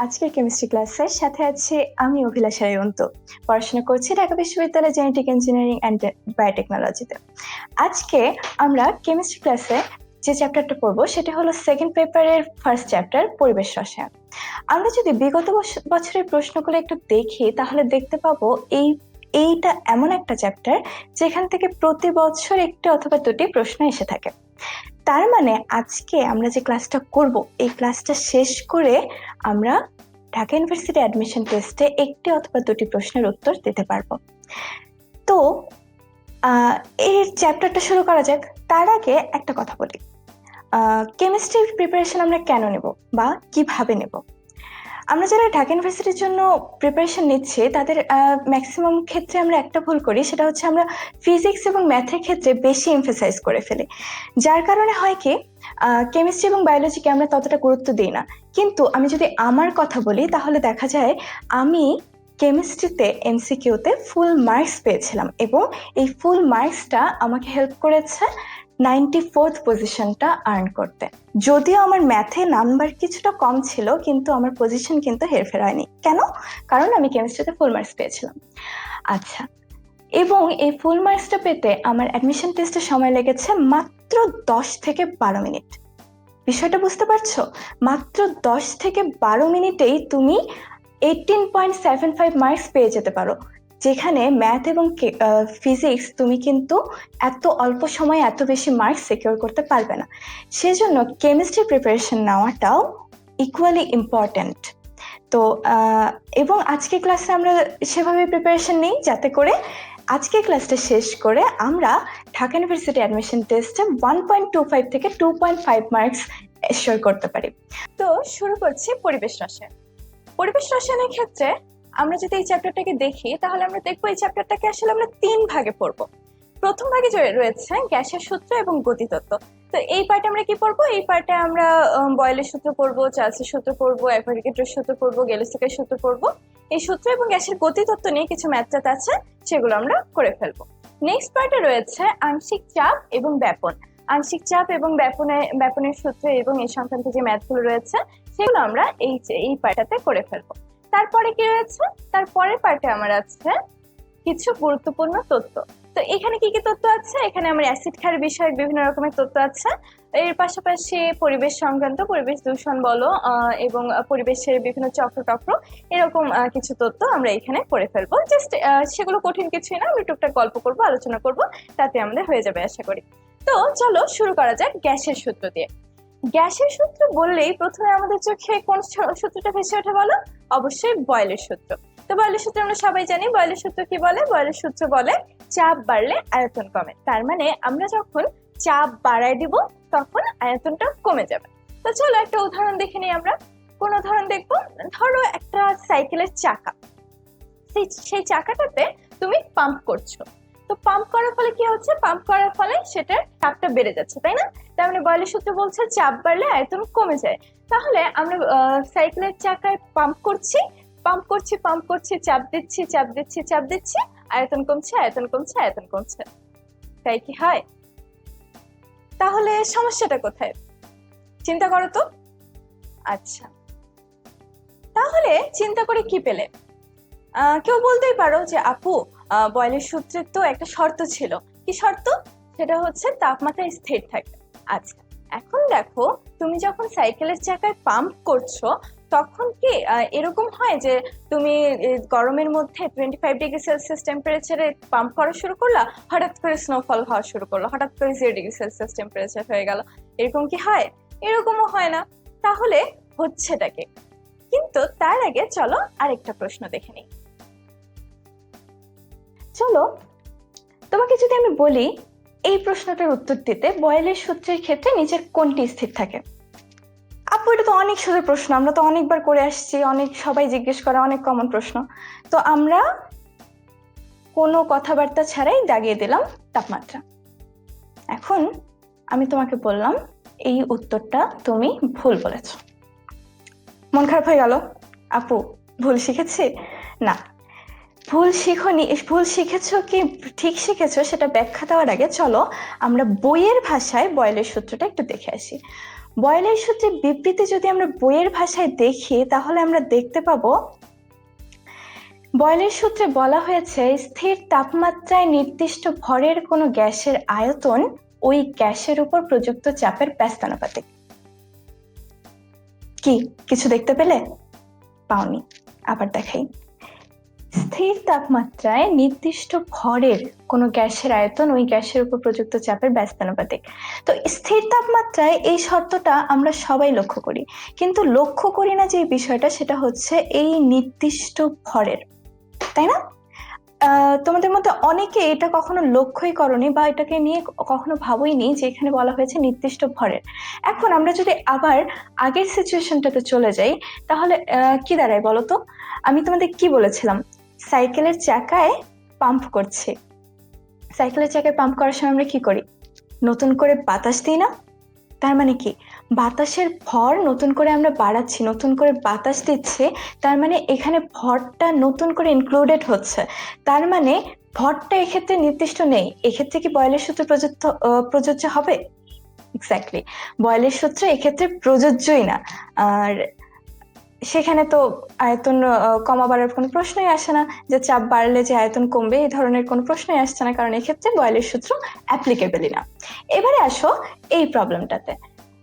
আজকের কেমিস্ট্রি ক্লাসের সাথে আছি আমি অভিলাষা রায়ন্ত। পড়াশোনা করছি ঢাকা বিশ্ববিদ্যালয়ের জেনেটিক ইঞ্জিনিয়ারিং অ্যান্ড বায়োটেকনোলজিতে। আজকে আমরা কেমিস্ট্রি ক্লাসে যে চ্যাপ্টারটা পড়বো সেটা হলো সেকেন্ড পেপারের ফার্স্ট চ্যাপ্টার পরিবেশ রসায়ন। আমরা যদি বিগত বছরের প্রশ্নগুলো একটু দেখি তাহলে দেখতে পাবো এইটা এমন একটা চ্যাপ্টার যেখান থেকে প্রতি বছর একটি অথবা দুটি প্রশ্ন এসে থাকে। তার মানে আজকে আমরা যে ক্লাসটা করব এই ক্লাসটা শেষ করে আমরা ঢাকা ইউনিভার্সিটি অ্যাডমিশন টেস্টে একটি অথবা দুটি প্রশ্নের উত্তর দিতে পারবো। তো এই চ্যাপ্টারটা শুরু করা যাক। তার আগে একটা কথা বলি, কেমিস্ট্রির প্রিপারেশন আমরা কেন নেব বা কিভাবে নেব। আমরা যারা ঢাকা ইউনিভার্সিটির জন্য প্রিপারেশন নিচ্ছি তাদের ম্যাক্সিমাম ক্ষেত্রে আমরা একটা ভুল করি, সেটা হচ্ছে আমরা ফিজিক্স এবং ম্যাথের ক্ষেত্রে বেশি এমফাসাইজ করে ফেলি, যার কারণে হয় কি কেমিস্ট্রি এবং বায়োলজিকে আমরা ততটা গুরুত্ব দিই না। কিন্তু আমি যদি আমার কথা বলি তাহলে দেখা যায় আমি কেমিস্ট্রিতে এমসিকিউতে ফুল মার্কস পেয়েছিলাম এবং এই ফুল মার্কসটা আমাকে হেল্প করেছে 94th পজিশনটা আর্ন করতে। যদিও আমার ম্যাথে নাম্বার কিছুটা কম ছিল কিন্তু আমার পজিশন কিন্তু হেরফের হয়নি। কেন? কারণ আমি কেমিস্ট্রিতে ফুল মার্কস পেয়েছিলাম। আচ্ছা, এবং এই ফুল মার্কসটা পেতে আমার অ্যাডমিশন টেস্টে সময় লেগেছে মাত্র 10 থেকে 12 মিনিট। বিষয়টা বুঝতে পারছো? মাত্র 10 থেকে 12 মিনিটেই তুমি 18.75 মার্কস পেয়ে যেতে পারো, যেখানে ম্যাথ এবং ফিজিক্স তুমি কিন্তু এত অল্প সময়ে এত বেশি মার্কস সিকিউর করতে পারবে না। সেজন্য কেমিস্ট্রি প্রিপারেশন নেওয়াটাও ইকুয়ালি ইম্পর্ট্যান্ট। তো এবং আজকে ক্লাসে আমরা সেভাবে প্রিপারেশন নিই যাতে করে আজকে ক্লাসটা শেষ করে আমরা ঢাকা ইউনিভার্সিটি অ্যাডমিশন টেস্টে 1.25 থেকে 2.5 মার্কস এশিওর করতে পারি। তো শুরু করছি পরিবেশ রসায়ন। পরিবেশ রসায়নের ক্ষেত্রে আমরা যদি এই চ্যাপ্টারটাকে দেখি তাহলে আমরা দেখবো এই চ্যাপ্টারটাকে আসলে আমরা 3 ভাগে পড়বো। প্রথম ভাগে রয়েছে গ্যাসের সূত্র এবং গতিতত্ত্ব। তো এই পার্টে আমরা কি পড়বো? এই পার্টে আমরা বয়েলের সূত্র পড়বো, চার্লসের সূত্র পড়বো, অ্যাভোগাড্রোর সূত্র পড়বো, গ্যালিসিকের সূত্র পড়বো। এই সূত্র এবং গ্যাসের গতিতত্ত্ব নিয়ে কিছু ম্যাথ আছে, সেগুলো আমরা করে ফেলবো। নেক্সট পার্টে রয়েছে আংশিক চাপ এবং ব্যাপন। আংশিক চাপ এবং ব্যাপনের সূত্র এবং এই সংক্রান্ত যে ম্যাথগুলো রয়েছে সেগুলো আমরা এই পার্টটাতে করে ফেলবো। তারপরে কি রয়েছে? তারপরের পার্টে আমার আছে কিছু গুরুত্বপূর্ণ তথ্য। তো এখানে কি কি তথ্য আছে? এখানে আমার অ্যাসিড ক্ষার বিষয়ক বিভিন্ন রকমের তথ্য আছে। এর পাশাপাশি পরিবেশ সংক্রান্ত, পরিবেশ দূষণ বলো এবং পরিবেশের বিভিন্ন চক্র এরকম কিছু তথ্য আমরা এখানে পড়ে ফেলবো। জাস্ট সেগুলো কঠিন কিছুই না, আমরা টুকটাক গল্প করবো, আলোচনা করব, তাতে আমাদের হয়ে যাবে আশা করি। তো চলো শুরু করা যাক গ্যাসের সূত্র দিয়ে। গ্যাসের সূত্র বললেই প্রথমে আমাদের চোখে কোন সূত্রটা ভেসে ওঠে বলো? অবশ্যই বয়েলের সূত্র। তো বয়েলের সূত্র আমরা সবাই জানি। বয়েলের সূত্র কি বলে? বয়েলের সূত্র বলে চাপ বাড়লে আয়তন কমে। তার মানে আমরা যখন চাপ বাড়ায় দিব তখন আয়তনটা কমে যাবে। তো চলো একটা উদাহরণ দেখে নিই আমরা। কোন উদাহরণ দেখবো? ধরো একটা সাইকেলের চাকা, সেই চাকাটাতে তুমি পাম্প করছো। তো পাম্প করার ফলে কি হচ্ছে? পাম্প করার ফলে সেটার চাপটা বেড়ে যাচ্ছে, তাই না? তার মানে বয়েলের সূত্র বলছে চাপ বাড়লে আয়তন কমে যায়। তাহলে আমরা সাইকেলের চাকায় পাম্প করছি, চাপ দিচ্ছি, আয়তন কমছে। তাই কি হয়? তাহলে সমস্যাটা কোথায়? চিন্তা করো তো। আচ্ছা, তাহলে চিন্তা করে কি পেলে? কেউ বলতেই পারো যে আপু বয়েলের সূত্রের তো একটা শর্ত ছিল। কি শর্ত? সেটা হচ্ছে তাপমাত্রা স্থির থাকবে। আচ্ছা, এখন দেখো তুমি যখন সাইকেলের চাকায় পাম্প করছো তখন কি এরকম হয় যে তুমি গরমের মধ্যে 25 ডিগ্রি সেলসিয়াস টেম্পারেচারে পাম্প করা শুরু করলা, হঠাৎ করে স্নোফল হওয়া শুরু করলো, হঠাৎ করে 0 ডিগ্রি সেলসিয়াস টেম্পারেচার হয়ে গেল? এরকম কি হয়? এরকমও হয় না। তাহলে হচ্ছেটা কি? কিন্তু তার আগে চলো আরেকটা প্রশ্ন দেখে নিই। চলো তোমাকে যদি আমি বলি এই প্রশ্নটার উত্তর দিতে বয়েলের সূত্রের ক্ষেত্রে নিচের কোনটি স্থির থাকে? আপু এটা তো অনেক সোজা প্রশ্ন, আমরা তো অনেকবার করে আসছি, অনেক সবাই জিজ্ঞেস করা অনেক কমন প্রশ্ন। তো আমরা কোনো কথাবার্তা ছাড়াই দাগিয়ে দিলাম তাপমাত্রা। এখন আমি তোমাকে বললাম এই উত্তরটা তুমি ভুল বলেছ। মন খারাপ হয়ে গেল? আপু ভুল শিখেছি? না, ভুল শিখনি। ভুল শিখেছো কি ঠিক শিখেছো সেটা ব্যাখ্যা দেওয়ার আগে চলো আমরা বইয়ের ভাষায় বয়েলের সূত্রটা একটু দেখে আসি। বয়লের সূত্রের বিবৃতি যদি আমরা বইয়ের ভাষায় দেখি তাহলে আমরা দেখতে পাবো বয়লের সূত্রে বলা হয়েছে স্থির তাপমাত্রায় নির্দিষ্ট ভরের কোনো গ্যাসের আয়তন ওই গ্যাসের উপর প্রযুক্ত চাপের ব্যস্তানুপাতিক। কি কিছু দেখতে পেলে? পাওনি? আবার দেখাই। স্থির তাপমাত্রায় নির্দিষ্ট ভরের কোনো গ্যাসের আয়তন ওই গ্যাসের উপর প্রযুক্ত চাপের ব্যস্তানুপাতিক। তো স্থির তাপমাত্রায় এই শর্তটা আমরা সবাই লক্ষ্য করি, কিন্তু লক্ষ্য করি না যে বিষয়টা, সেটা হচ্ছে এই নির্দিষ্ট ভরের, তাই না? তোমাদের মধ্যে অনেকে এটা কখনো লক্ষ্যই করনি বা এটাকে নিয়ে কখনো ভাবোইনি যে এখানে বলা হয়েছে নির্দিষ্ট ভরের। এখন আমরা যদি আবার আগের সিচুয়েশনটাতে চলে যাই তাহলে কি দাঁড়ায় বলো তো? আমি তোমাদের কি বলেছিলাম? সাইকেলের চাকায় পাম্প করছি। সাইকেলের চাকায় পাম্প করার সময় আমরা কি করি? নতুন করে বাতাস দিই না? তার মানে কি, বাতাসের ভর নতুন করে আমরা বাড়াচ্ছি, নতুন করে বাতাস দিচ্ছি, তার মানে এখানে ভরটা নতুন করে ইনক্লুডেড হচ্ছে। তার মানে ভরটা এক্ষেত্রে নির্দিষ্ট নেই। এক্ষেত্রে কি বয়লের সূত্র প্রযোজ্য হবে? এক্স্যাক্টলি, বয়লের সূত্র এক্ষেত্রে প্রযোজ্যই না। আর সেখানে তো আয়তন কমা বাড়ার কোনো প্রশ্নই আসে না, যে চাপ বাড়লে যে আয়তন কমবে এই ধরনের কোনো প্রশ্নই আসছে না, কারণ এক্ষেত্রে বয়লের সূত্র অ্যাপ্লিকেবলই না। এবারে আসো এই প্রবলেমটাতে।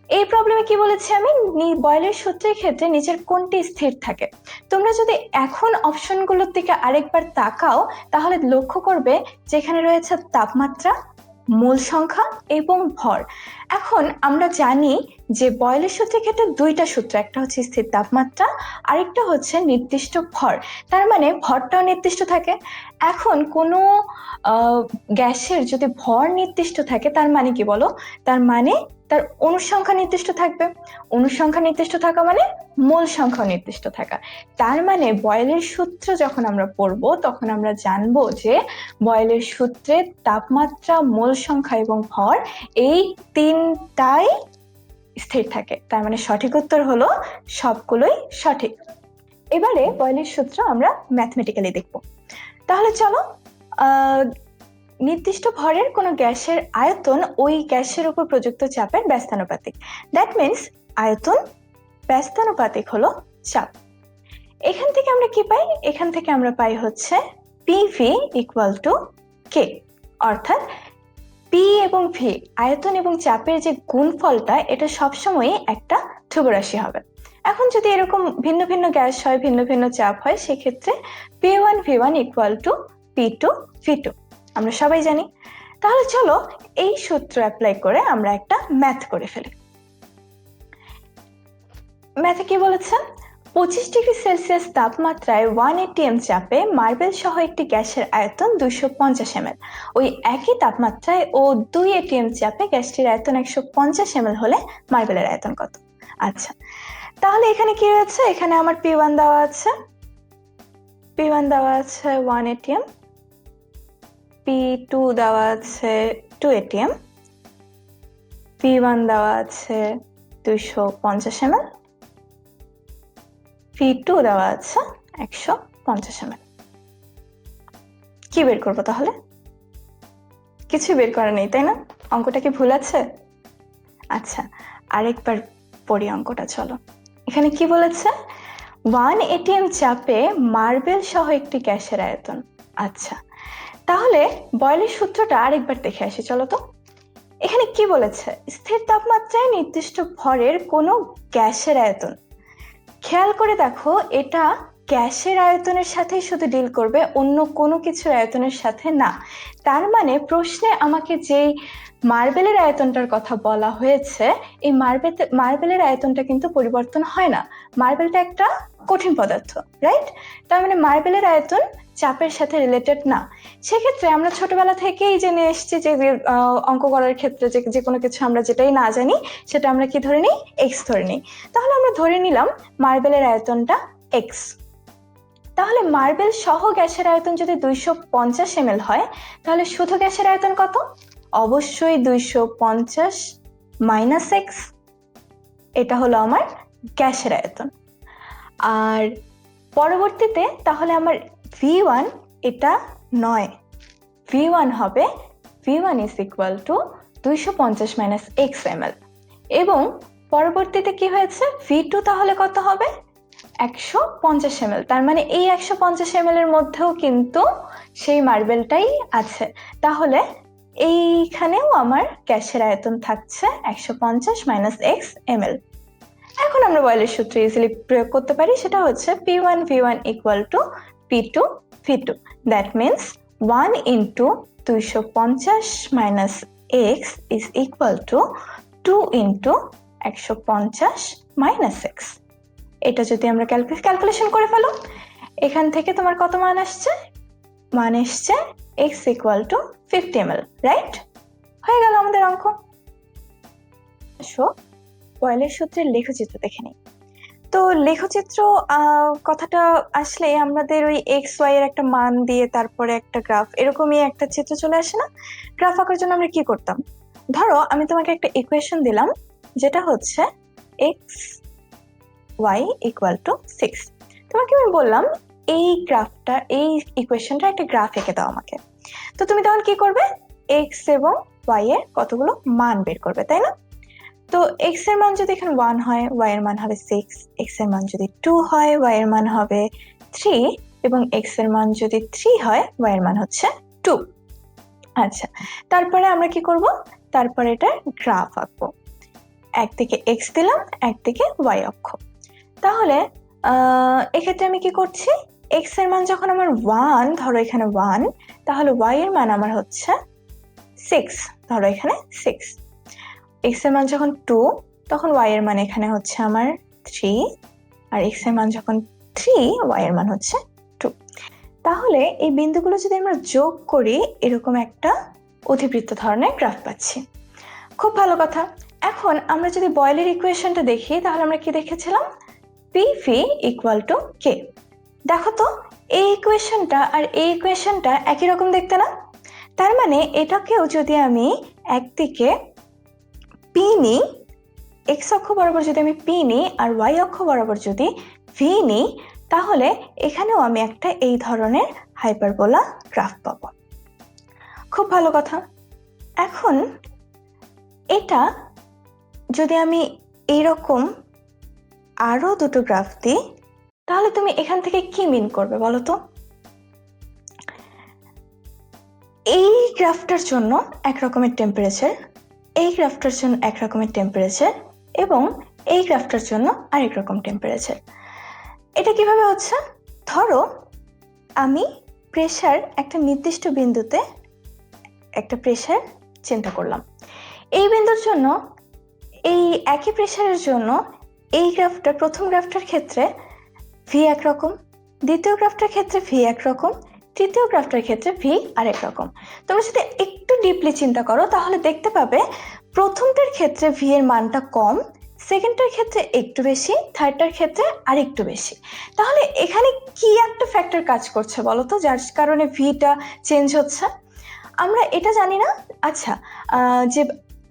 এই প্রবলেমে কি বলেছি আমি? বয়লের সূত্রের ক্ষেত্রে নিচের কোনটি স্থির থাকে? তোমরা যদি এখন অপশনগুলোর দিকে আরেকবার তাকাও তাহলে লক্ষ্য করবে যেখানে রয়েছে তাপমাত্রা, মোল সংখ্যা এবং ভর। এখন আমরা জানি যে বয়লের সূত্রের ক্ষেত্রে দুইটা সূত্র, একটা হচ্ছে স্থির তাপমাত্রা, আরেকটা হচ্ছে নির্দিষ্ট ভর। তার মানে ভরটাও নির্দিষ্ট থাকে। এখন কোনো গ্যাসের যদি ভর নির্দিষ্ট থাকে তার মানে কি বলো? তার মানে তার অনুসংখ্যা নির্দিষ্ট থাকবে। অনুসংখ্যা নির্দিষ্ট থাকা মানে মোল সংখ্যা নির্দিষ্ট থাকা। তার মানে বয়লের সূত্র যখন আমরা পড়বো তখন আমরা জানবো যে বয়লের সূত্রে তাপমাত্রা, মোল সংখ্যা এবং ভর এই তিনটাই স্থির থাকে। তার মানে সঠিক উত্তর হলো সবগুলোই সঠিক। এবারে বয়লের সূত্র আমরা ম্যাথমেটিক্যালি দেখব। তাহলে চলো, নির্দিষ্ট ভরের কোনো গ্যাসের আয়তন ওই গ্যাসের উপর প্রযুক্ত চাপের ব্যস্তানুপাতিক। দ্যাট মিনস আয়তন ব্যস্তানুপাতিক হলো চাপ। এখান থেকে আমরা কি পাই? এখান থেকে আমরা পাই হচ্ছে পিভি ইকুয়াল টু কে, অর্থাৎ পি এবং ভি আয়তন এবং চাপের যে গুণফলটা, এটা সবসময় একটা ধ্রুবরাশি হবে। এখন যদি এরকম ভিন্ন ভিন্ন গ্যাস হয়, ভিন্ন ভিন্ন চাপ হয়, সেক্ষেত্রে P1 V1 equal to P2 V2 আমরা সবাই জানি। তাহলে চলো এই সূত্র অ্যাপ্লাই করে আমরা একটা ম্যাথ করে ফেলি। ম্যাথে কি বলেছে? 25 ডিগ্রি সেলসিয়াস তাপমাত্রায় 1 atm চাপে মার্বেল সহ একটি গ্যাসের আয়তন 250 ml। ওই একই তাপমাত্রায় ও 2 atm চাপে গ্যাসটির আয়তন 150 ml হলে মার্বেলের আয়তন কত? আচ্ছা, তাহলে এখানে কি রয়েছে? এখানে আমার P1 দেওয়া আছে, P1 দেওয়া আছে 1 atm, P2 দেওয়া আছে 2 atm, P1 দেওয়া আছে 250 ml, P2 দেওয়া আছে 150 ml। কি বের করবো তাহলে? কিছু বের করা নেই, তাই না? অঙ্কটা কি ভুল আছে? আচ্ছা, আরেকবার পড়ি অঙ্কটা, চলো। এখানে কি বলেছে? 1 atm চাপে মার্বেল সহ একটি গ্যাসের আয়তন। আচ্ছা, তাহলে বয়লের সূত্রটা আরেকবার দেখে আসি, চলো তো। এখানে কি বলেছে? স্থির তাপমাত্রায় নির্দিষ্ট ভরের কোনো গ্যাসের আয়তন। খেয়াল করে দেখো, এটা গ্যাসের আয়তনের সাথেই শুধু ডিল করবে, অন্য কোনো কিছুর আয়তনের সাথে না। তার মানে প্রশ্নে আমাকে যেই মার্বেলের আয়তনটার কথা বলা হয়েছে, এই মার্বেলের আয়তনটা কিন্তু পরিবর্তন হয় না। মার্বেলটা একটা কঠিন পদার্থ, রাইট? তার মানে মার্বেলের আয়তন চাপের সাথে রিলেটেড না। সেক্ষেত্রে আমরা ছোটবেলা থেকেই জেনে এসেছি যে অঙ্ক করার ক্ষেত্রে যে কোনো কিছু আমরা যেটাই না জানি সেটা আমরা কি ধরে নিই? এক্স ধরে নিই। তাহলে আমরা ধরে নিলাম মার্বেলের আয়তনটা এক্স। তাহলে মার্বেল সহ গ্যাসের আয়তন যদি 250 ml হয়, তাহলে শুধু গ্যাসের আয়তন কত? অবশ্যই 250 মাইনাস এক্স। এটা হলো আমার গ্যাসের আয়তন। আর পরবর্তীতে তাহলে আমার V1 এটা নয়, V1 হবে V1 is equal to 250 minus x ml, এবং পরবর্তীতে কি হয়েছে, V2 তাহলে কত হবে, 150 ml। তার মানে এই 150 ml এর মধ্যেও কিন্তু সেই মার্বেলটাই আছে। তাহলে এইখানেও আমার গ্যাসের আয়তন থাকছে 150 - x ml। এখন আমরা বয়েলের সূত্র ইজিলি প্রয়োগ করতে পারি, সেটা হচ্ছে P1 V1 = P2 V2। That means 1 × 250 - x is equal to 2 × 150 - x। এটা যদি আমরা ক্যালকুলেশন করে ফেলো, এখান থেকে তোমার কত মান আসছে, মান এসছে x = 50 ml, রাইট? হয়ে গেল আমাদের অঙ্ক। বয়েলের সূত্রের লেখচিত্র দেখে নিই। তো লেখচিত্র কথাটা আসলে আমাদের ওই এক্স ওয়াই এর একটা মান দিয়ে তারপরে একটা গ্রাফ, এরকমই একটা চিত্র চলে আসে না? গ্রাফ আঁকার জন্য আমরা কি করতাম, ধরো আমি তোমাকে একটা ইকুয়েশন দিলাম, যেটা হচ্ছে এক্স ওয়াই = 6। তোমাকে আমি বললাম এই গ্রাফটা, এই ইকুয়েশনটা একটা গ্রাফ এঁকে দাও আমাকে। তো তুমি তখন কি করবে, এক্স এবং ওয়াই এর কতগুলো মান বের করবে, তাই না? তো x এর মান যদি এখানে 1 হয়, y এর মান হবে 6, x এর মান যদি 2 হয়, y এর মান হবে 3, এবং x এর মান যদি 3 হয়, y এর মান হচ্ছে 2। আচ্ছা, তারপরে আমরা কি করব, তারপরে এটা গ্রাফ আঁকবো। একদিকে x দিলাম, একদিকে y অক্ষ। তাহলে এক্ষেত্রে আমি কি করছি, x এর মান যখন আমার 1, ধরো এখানে 1, তাহলে y এর মান আমার হচ্ছে 6, ধরো এখানে 6। x এর মান যখন 2, তখন y এর মান এখানে হচ্ছে আমার 3, আর x এর মান যখন 3, y এর মান হচ্ছে 2। তাহলে এই বিন্দুগুলো যদি আমরা যোগ করি, এরকম একটা অধিবৃত্ত ধরনের গ্রাফ পাচ্ছি। খুব ভালো কথা। এখন আমরা যদি বয়েলের ইকুয়েশনটা দেখি, তাহলে আমরা কি দেখেছিলাম, PV = K। দেখো তো, এই ইকুয়েশনটা আর এই ইকুয়েশনটা একই রকম দেখতে না? তার মানে এটাকেও যদি আমি একদিকে P নিই, x অক্ষ বরাবর যদি আমি P নিই আর y অক্ষ বরাবর যদি V নিই, তাহলে এখানেও আমি একটা এই ধরনের হাইপারবোলা গ্রাফ পাবো। খুব ভালো কথা। এখন এটা যদি আমি এইরকম আরো দুটো গ্রাফ দিই, তাহলে তুমি এখান থেকে কি মিন করবে বলো তো? এই গ্রাফটার জন্য এক রকমের টেম্পারেচার, এই গ্রাফটার জন্য এক রকমের টেম্পারেচার, এবং এই গ্রাফটার জন্য আরেক রকম টেম্পারেচার। এটা কিভাবে হচ্ছে, ধরো আমি প্রেসার একটা নির্দিষ্ট বিন্দুতে একটা প্রেসার চিন্তা করলাম। এই বিন্দুর জন্য, এই একই প্রেসারের জন্য এই গ্রাফটা, প্রথম গ্রাফটার ক্ষেত্রে ভি একরকম, দ্বিতীয় গ্রাফটার ক্ষেত্রে ভি একরকম, তৃতীয় গ্রাফটার ক্ষেত্রে ভি আরেক রকম। তোমরা যদি একটু ডিপলি চিন্তা করো, তাহলে দেখতে পাবে প্রথমটার ক্ষেত্রে ভি এর মানটা কম, সেকেন্ডটার ক্ষেত্রে একটু বেশি, থার্ডটার ক্ষেত্রে আরেকটু বেশি। তাহলে এখানে কি একটা ফ্যাক্টর কাজ করছে বলো তো, যার কারণে ভিটা চেঞ্জ হচ্ছে? আমরা এটা জানি না। আচ্ছা, যে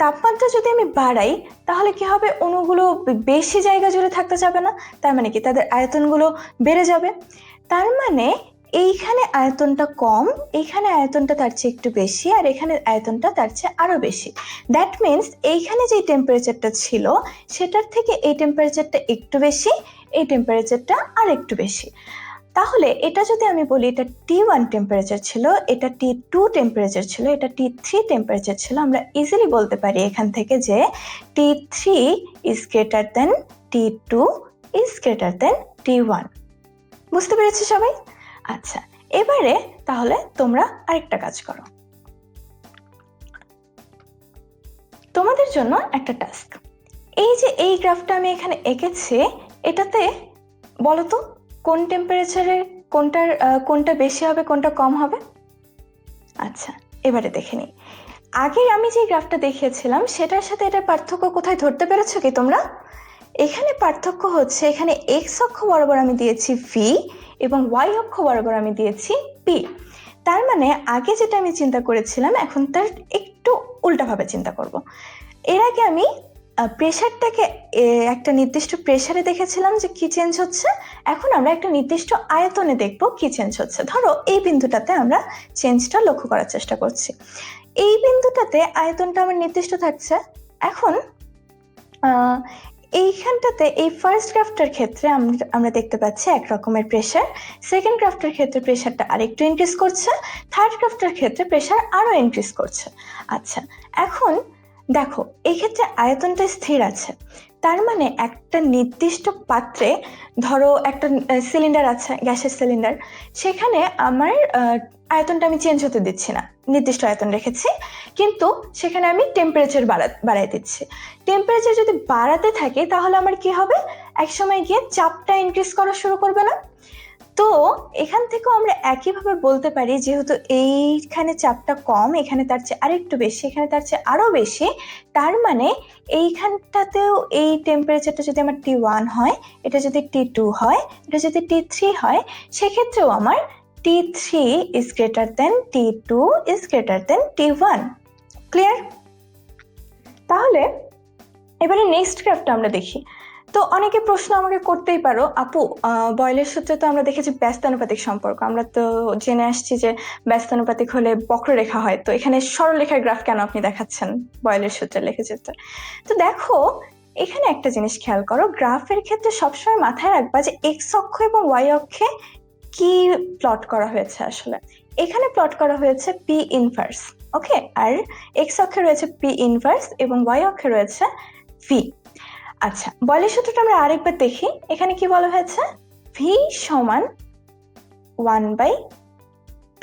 তাপমাত্রা যদি আমি বাড়াই, তাহলে কি হবে, অণুগুলো বেশি জায়গা জুড়ে থাকতে যাবে না? তার মানে কি, তাদের আয়তনগুলো বেড়ে যাবে। তার মানে এইখানে আয়তনটা কম, এইখানে আয়তনটা তার চেয়ে একটু বেশি, আর এখানে আয়তনটা তার চেয়ে আরো বেশি। দ্যাট মিনস এইখানে যে টেম্পারেচারটা ছিল, সেটার থেকে এই টেম্পারেচারটা একটু বেশি, এই টেম্পারেচারটা আর একটু বেশি। তাহলে এটা যদি আমি বলি, এটা T1 টেম্পারেচার ছিল, এটা T2 টেম্পারেচার ছিল, এটা T3 টেম্পারেচার ছিল, আমরা ইজিলি বলতে পারি এখান থেকে যে T3 is greater than T2 is greater than T1। বুঝতে পেরেছি সবাই? আচ্ছা, এবারে তাহলে তোমরা আরেকটা কাজ করো। তোমাদের জন্য একটা টাস্ক, এই যে এই গ্রাফটা আমি এখানে এঁকেছি, এটাতে বলো তো কোন টেম্পারেচারে কোনটা বেশি হবে, কোনটা কম হবে? আচ্ছা, এবারে দেখে নিই। আগে আমি যে গ্রাফটা দেখিয়েছিলাম, সেটার সাথে এটার পার্থক্য কোথায় ধরতে পেরেছো কি তোমরা? এখানে পার্থক্য হচ্ছে, এখানে এক্স অক্ষ বরাবর আমি দিয়েছি ভি, এবং ওয়াই অক্ষ বরাবর আমি দিয়েছি পি। তার মানে আগে যেটা আমি চিন্তা করেছিলাম, এখন তার একটু উল্টাভাবে চিন্তা করব। এর আগে আমি প্রেসারটাকে একটা নির্দিষ্ট প্রেসারে দেখেছিলাম যে কি চেঞ্জ হচ্ছে, এখন আমরা একটা নির্দিষ্ট আয়তনে দেখব কি চেঞ্জ হচ্ছে। ধরো এই বিন্দুটাতে আমরা চেঞ্জটা লক্ষ্য করার চেষ্টা করছি। এই বিন্দুটাতে আয়তনটা আমার নির্দিষ্ট থাকছে। এখন আহ, এইখানটাতে এই ফার্স্ট গ্রাফটার ক্ষেত্রে আমরা দেখতে পাচ্ছি এক রকমের প্রেশার, সেকেন্ড গ্রাফটার ক্ষেত্রে প্রেশারটা আরেকটু ইনক্রিজ করছে, থার্ড গ্রাফটার ক্ষেত্রে প্রেশার আরো ইনক্রিজ করছে। আচ্ছা, এখন দেখো এই ক্ষেত্রে আয়তনটা স্থির আছে, তার মানে একটা নির্দিষ্ট পাত্রে, ধরো একটা সিলিন্ডার আছে, গ্যাসের সিলিন্ডার, সেখানে আমার আয়তনটা আমি চেঞ্জ হতে দিচ্ছি না, নির্দিষ্ট আয়তন রেখেছি, কিন্তু সেখানে আমি টেম্পারেচার বাড়াই দিচ্ছি। টেম্পারেচার যদি বাড়াতে থাকি তাহলে আমার কি হবে, এক সময় গিয়ে চাপটা ইনক্রিজ করা শুরু করবে না? তো এখান থেকেও আমরা একইভাবে বলতে পারি, যেহেতু এইখানে চাপটা কম, এখানে তার চেয়ে আরেকটু বেশি, এখানে তার চেয়ে আরো বেশি, তার মানে এইখানটাতেও এই টেম্পারেচারটা যদি আমার T1 হয়, এটা যদি T2 হয়, এটা যদি T3 হয়, সেক্ষেত্রেও আমার T3 is greater than T2 is greater than T1। Clear? তাহলে এবারে নেক্সট গ্রাফটা আমরা দেখি। তো অনেকে প্রশ্ন আমাকে করতেই পারো, আপু বয়লের সূত্রে তো আমরা দেখেছি ব্যস্তানুপাতিক সম্পর্ক, আমরা তো জেনে আসছি যে ব্যস্তানুপাতিক হলে বক্ররেখা হয়, তো এখানে সরলরেখার গ্রাফ কেন আপনি দেখাচ্ছেন বয়লের সূত্রে লিখে যেতে? তো দেখো এখানে একটা জিনিস খেয়াল করো, গ্রাফের ক্ষেত্রে সবসময় মাথায় রাখবা যে এক্স অক্ষ এবং ওয়াই অক্ষে কি প্লট করা হয়েছে। আসলে এখানে প্লট করা হয়েছে পি ইনভার্স, ওকে, আর এক্স অক্ষে রয়েছে পি ইনভার্স এবং ওয়াই অক্ষে রয়েছে ভি। আচ্ছা, বয়লের সূত্রটা আমরা আরেকবার দেখি। এখানে কি বলা হয়েছে, ভি সমান 1/p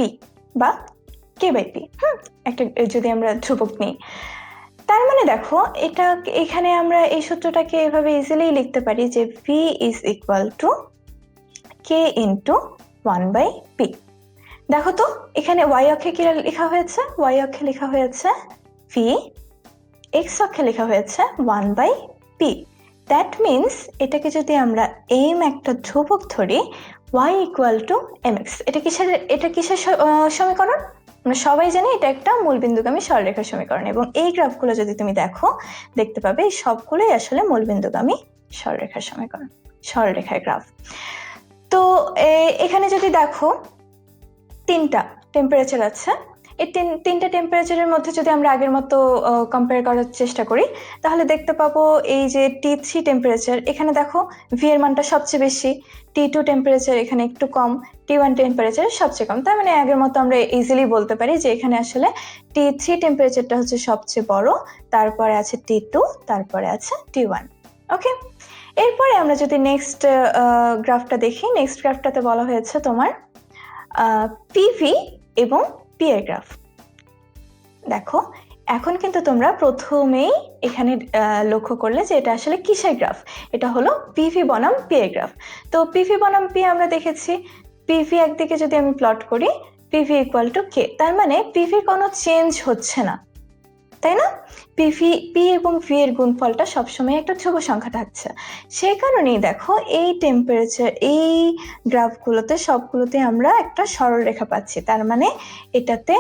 বা k/p, একটা যদি আমরা ধ্রুবক নিই, তার মানে দেখো এটা, এখানে আমরা এই সূত্রটাকে এভাবে ইজিলি লিখতে পারি যে V is equal two k into 1/p। দেখো তো এখানে ওয়াই অক্ষে কি লেখা হয়েছে, ওয়াই অক্ষে লেখা হয়েছে ভি, এক্স অক্ষে লেখা হয়েছে 1/p। দ্যাট মিনস এটাকে যদি আমরা এম একটা ধ্রুবক ধরি, y ইকুয়াল টু mx, এটা কিসের সমীকরণ? আমরা সবাই জানি এটা একটা মূলবিন্দুগামী সরলরেখার সমীকরণ, এবং এই গ্রাফগুলো যদি তুমি দেখো, দেখতে পাবে এই সবগুলোই আসলে মূলবিন্দুগামী সরলরেখার সমীকরণ, সরলরেখার গ্রাফ। তো এখানে যদি দেখো তিনটা টেম্পারেচার আছে, এই তিনটা টেম্পারেচারের মধ্যে যদি আমরা আগের মতো কম্পেয়ার করার চেষ্টা করি, তাহলে দেখতে পাবো এই যে T3 টেম্পারেচার, এখানে দেখো ভি এর মানটা সবচেয়ে বেশি, T2 টেম্পারেচার এখানে একটু কম, T1 টেম্পারেচার সবচেয়ে কম। তার মানে আগের মতো আমরা ইজিলি বলতে পারি যে এখানে আসলে T3 টেম্পারেচারটা হচ্ছে সবচেয়ে বড়, তারপরে আছে T2, তারপরে আছে T1। ওকে, এরপরে আমরা যদি নেক্সট গ্রাফটা দেখি, নেক্সট গ্রাফটাতে বলা হয়েছে তোমার পিভি এবং পি এর গ্রাফ। দেখো এখন কিন্তু তোমরা প্রথমেই এখানে লক্ষ্য করলে যে এটা আসলে কিসের গ্রাফ, এটা হলো পিভি বনাম পি এর গ্রাফ। তো পিভি বনাম পি আমরা দেখেছি, পিভি একদিকে যদি আমি প্লট করি, পিভি ইকুয়াল টু কে, তার মানে পিভির কোনো চেঞ্জ হচ্ছে না, তাই না? পি এবং ভি এর গুণফলটা সবসময় একটা ধ্রুব সংখ্যা থাকছে। সেই কারণেই দেখো এই টেম্পারেচার, এই গ্রাফগুলোতে সবগুলোতে আমরা একটা সরলরেখা পাচ্ছি, তার মানে এটাতে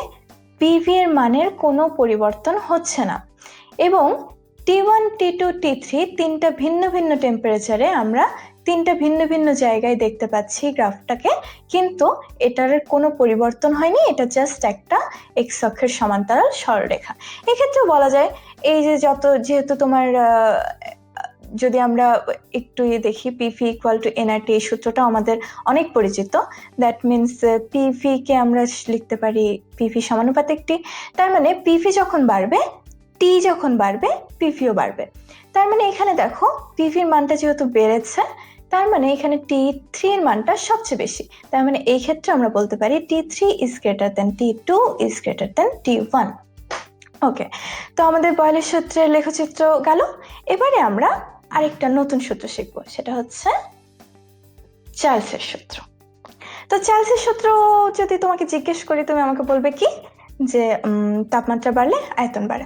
পিভি এর মানের কোনো পরিবর্তন হচ্ছে না। এবং T1, T2, T3 তিনটা ভিন্ন ভিন্ন টেম্পারেচারে আমরা তিনটা ভিন্ন ভিন্ন জায়গায় দেখতে পাচ্ছি গ্রাফটাকে, কিন্তু এটার কোনো পরিবর্তন হয়নি, এটা জাস্ট একটা এক্স অক্ষের সমান্তরাল সরলরেখা। এক্ষেত্রে বলা যায় এই যে যেহেতু তোমার যদি আমরা একটু দেখি পিভি ইকুয়াল টু এনআরটি, এই সূত্রটা আমাদের অনেক পরিচিত। দ্যাট মিনস পিভি কে আমরা লিখতে পারি পিভি সমানুপাতিক টি, তার মানে পিভি যখন বাড়বে, টি যখন বাড়বে, পিভিও বাড়বে। তার মানে এখানে দেখো পিভির মানটা যেহেতু বেড়েছে, তার মানে এখানে T3 এর মানটা সবচেয়ে বেশি, তার মানে এই ক্ষেত্রে আমরা বলতে পারি T3 is greater than T2 is greater than T1। ওকে, তো আমাদের বয়লের সূত্রের লেখচিত্র গেল। এবারে আমরা আরেকটা নতুন সূত্র শিখবো, সেটা হচ্ছে চার্লসের সূত্র। তো চার্লসের সূত্র যদি তোমাকে জিজ্ঞেস করি, তুমি আমাকে বলবে কি, যে তাপমাত্রা বাড়লে আয়তন বাড়ে।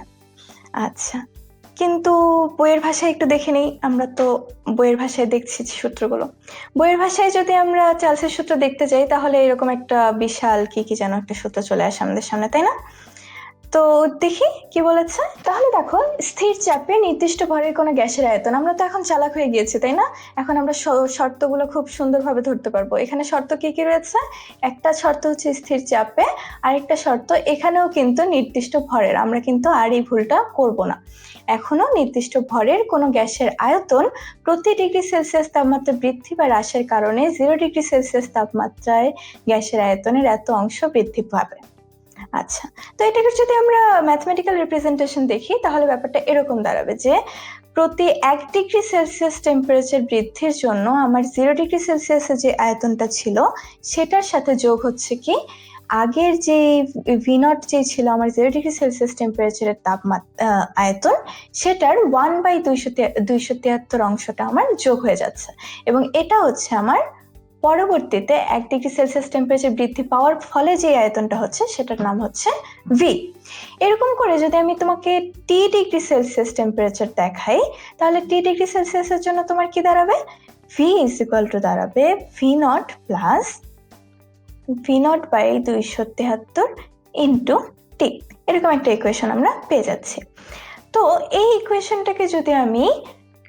আচ্ছা, কিন্তু বইয়ের ভাষায় একটু দেখে নেই, আমরা তো বইয়ের ভাষায় দেখছি সূত্রগুলো। বইয়ের ভাষায় যদি আমরা চার্লসের সূত্র দেখতে যাই, তাহলে এরকম একটা বিশাল কি যেন একটা সূত্র চলে আসে আমাদের সামনে, তাই না? তো দেখি কি বলেছে। তাহলে দেখো, স্থির চাপে নির্দিষ্ট ভরের কোনো গ্যাসের আয়তন, আমরা তো এখন চালাক হয়ে গিয়েছি তাই না? এখন আমরা শর্তগুলো খুব সুন্দরভাবে ধরতে পারবো। এখানে শর্ত কি কি রয়েছে? একটা শর্ত হচ্ছে স্থির চাপে, আরেকটা শর্ত এখানেও কিন্তু নির্দিষ্ট ভরের, আমরা কিন্তু আর এই ভুলটা করব না। এখনো নির্দিষ্ট ভরের কোনো গ্যাসের আয়তন প্রতি ডিগ্রি সেলসিয়াস তাপমাত্রা বৃদ্ধি বা হ্রাসের কারণে 0 ডিগ্রি সেলসিয়াস তাপমাত্রায় গ্যাসের আয়তনের এত অংশ বৃদ্ধি পাবে। আচ্ছা, তো এটাকে যদি আমরা ম্যাথমেটিক্যাল রিপ্রেজেন্টেশন দেখি তাহলে ব্যাপারটা এরকম দাঁড়াবে যে প্রতি 1 ডিগ্রি সেলসিয়াস টেম্পারেচার বৃদ্ধির জন্য আমার 0 ডিগ্রি সেলসিয়াসের যে আয়তনটা ছিল সেটার সাথে যোগ হচ্ছে কি আগের যে ভি নট যে ছিল আমার 0 ডিগ্রি সেলসিয়াস টেম্পারেচারের তাপমাত্রা আয়তন, সেটার 1/273 অংশটা আমার যোগ হয়ে যাচ্ছে, এবং এটা হচ্ছে আমার পরবর্তীতে 1 ডিগ্রি সেলসিয়াস টেম্পারেচার বৃদ্ধি পাওয়ার ফলে যে আয়তনটা হচ্ছে সেটার নাম হচ্ছে ভি। এরকম করে যদি আমি তোমাকে টি ডিগ্রি সেলসিয়াস টেম্পারেচার দেখাই তাহলে টি ডিগ্রি সেলসিয়াসের জন্য তোমার কি দাঁড়াবে? ভি ইজ ইকুয়াল টু দাঁড়াবে V naught plus V naught by 273 into T. এরকম একটা ইকুয়েশন আমরা পেয়ে যাচ্ছি। তো এই ইকুয়েশনটাকে যদি আমি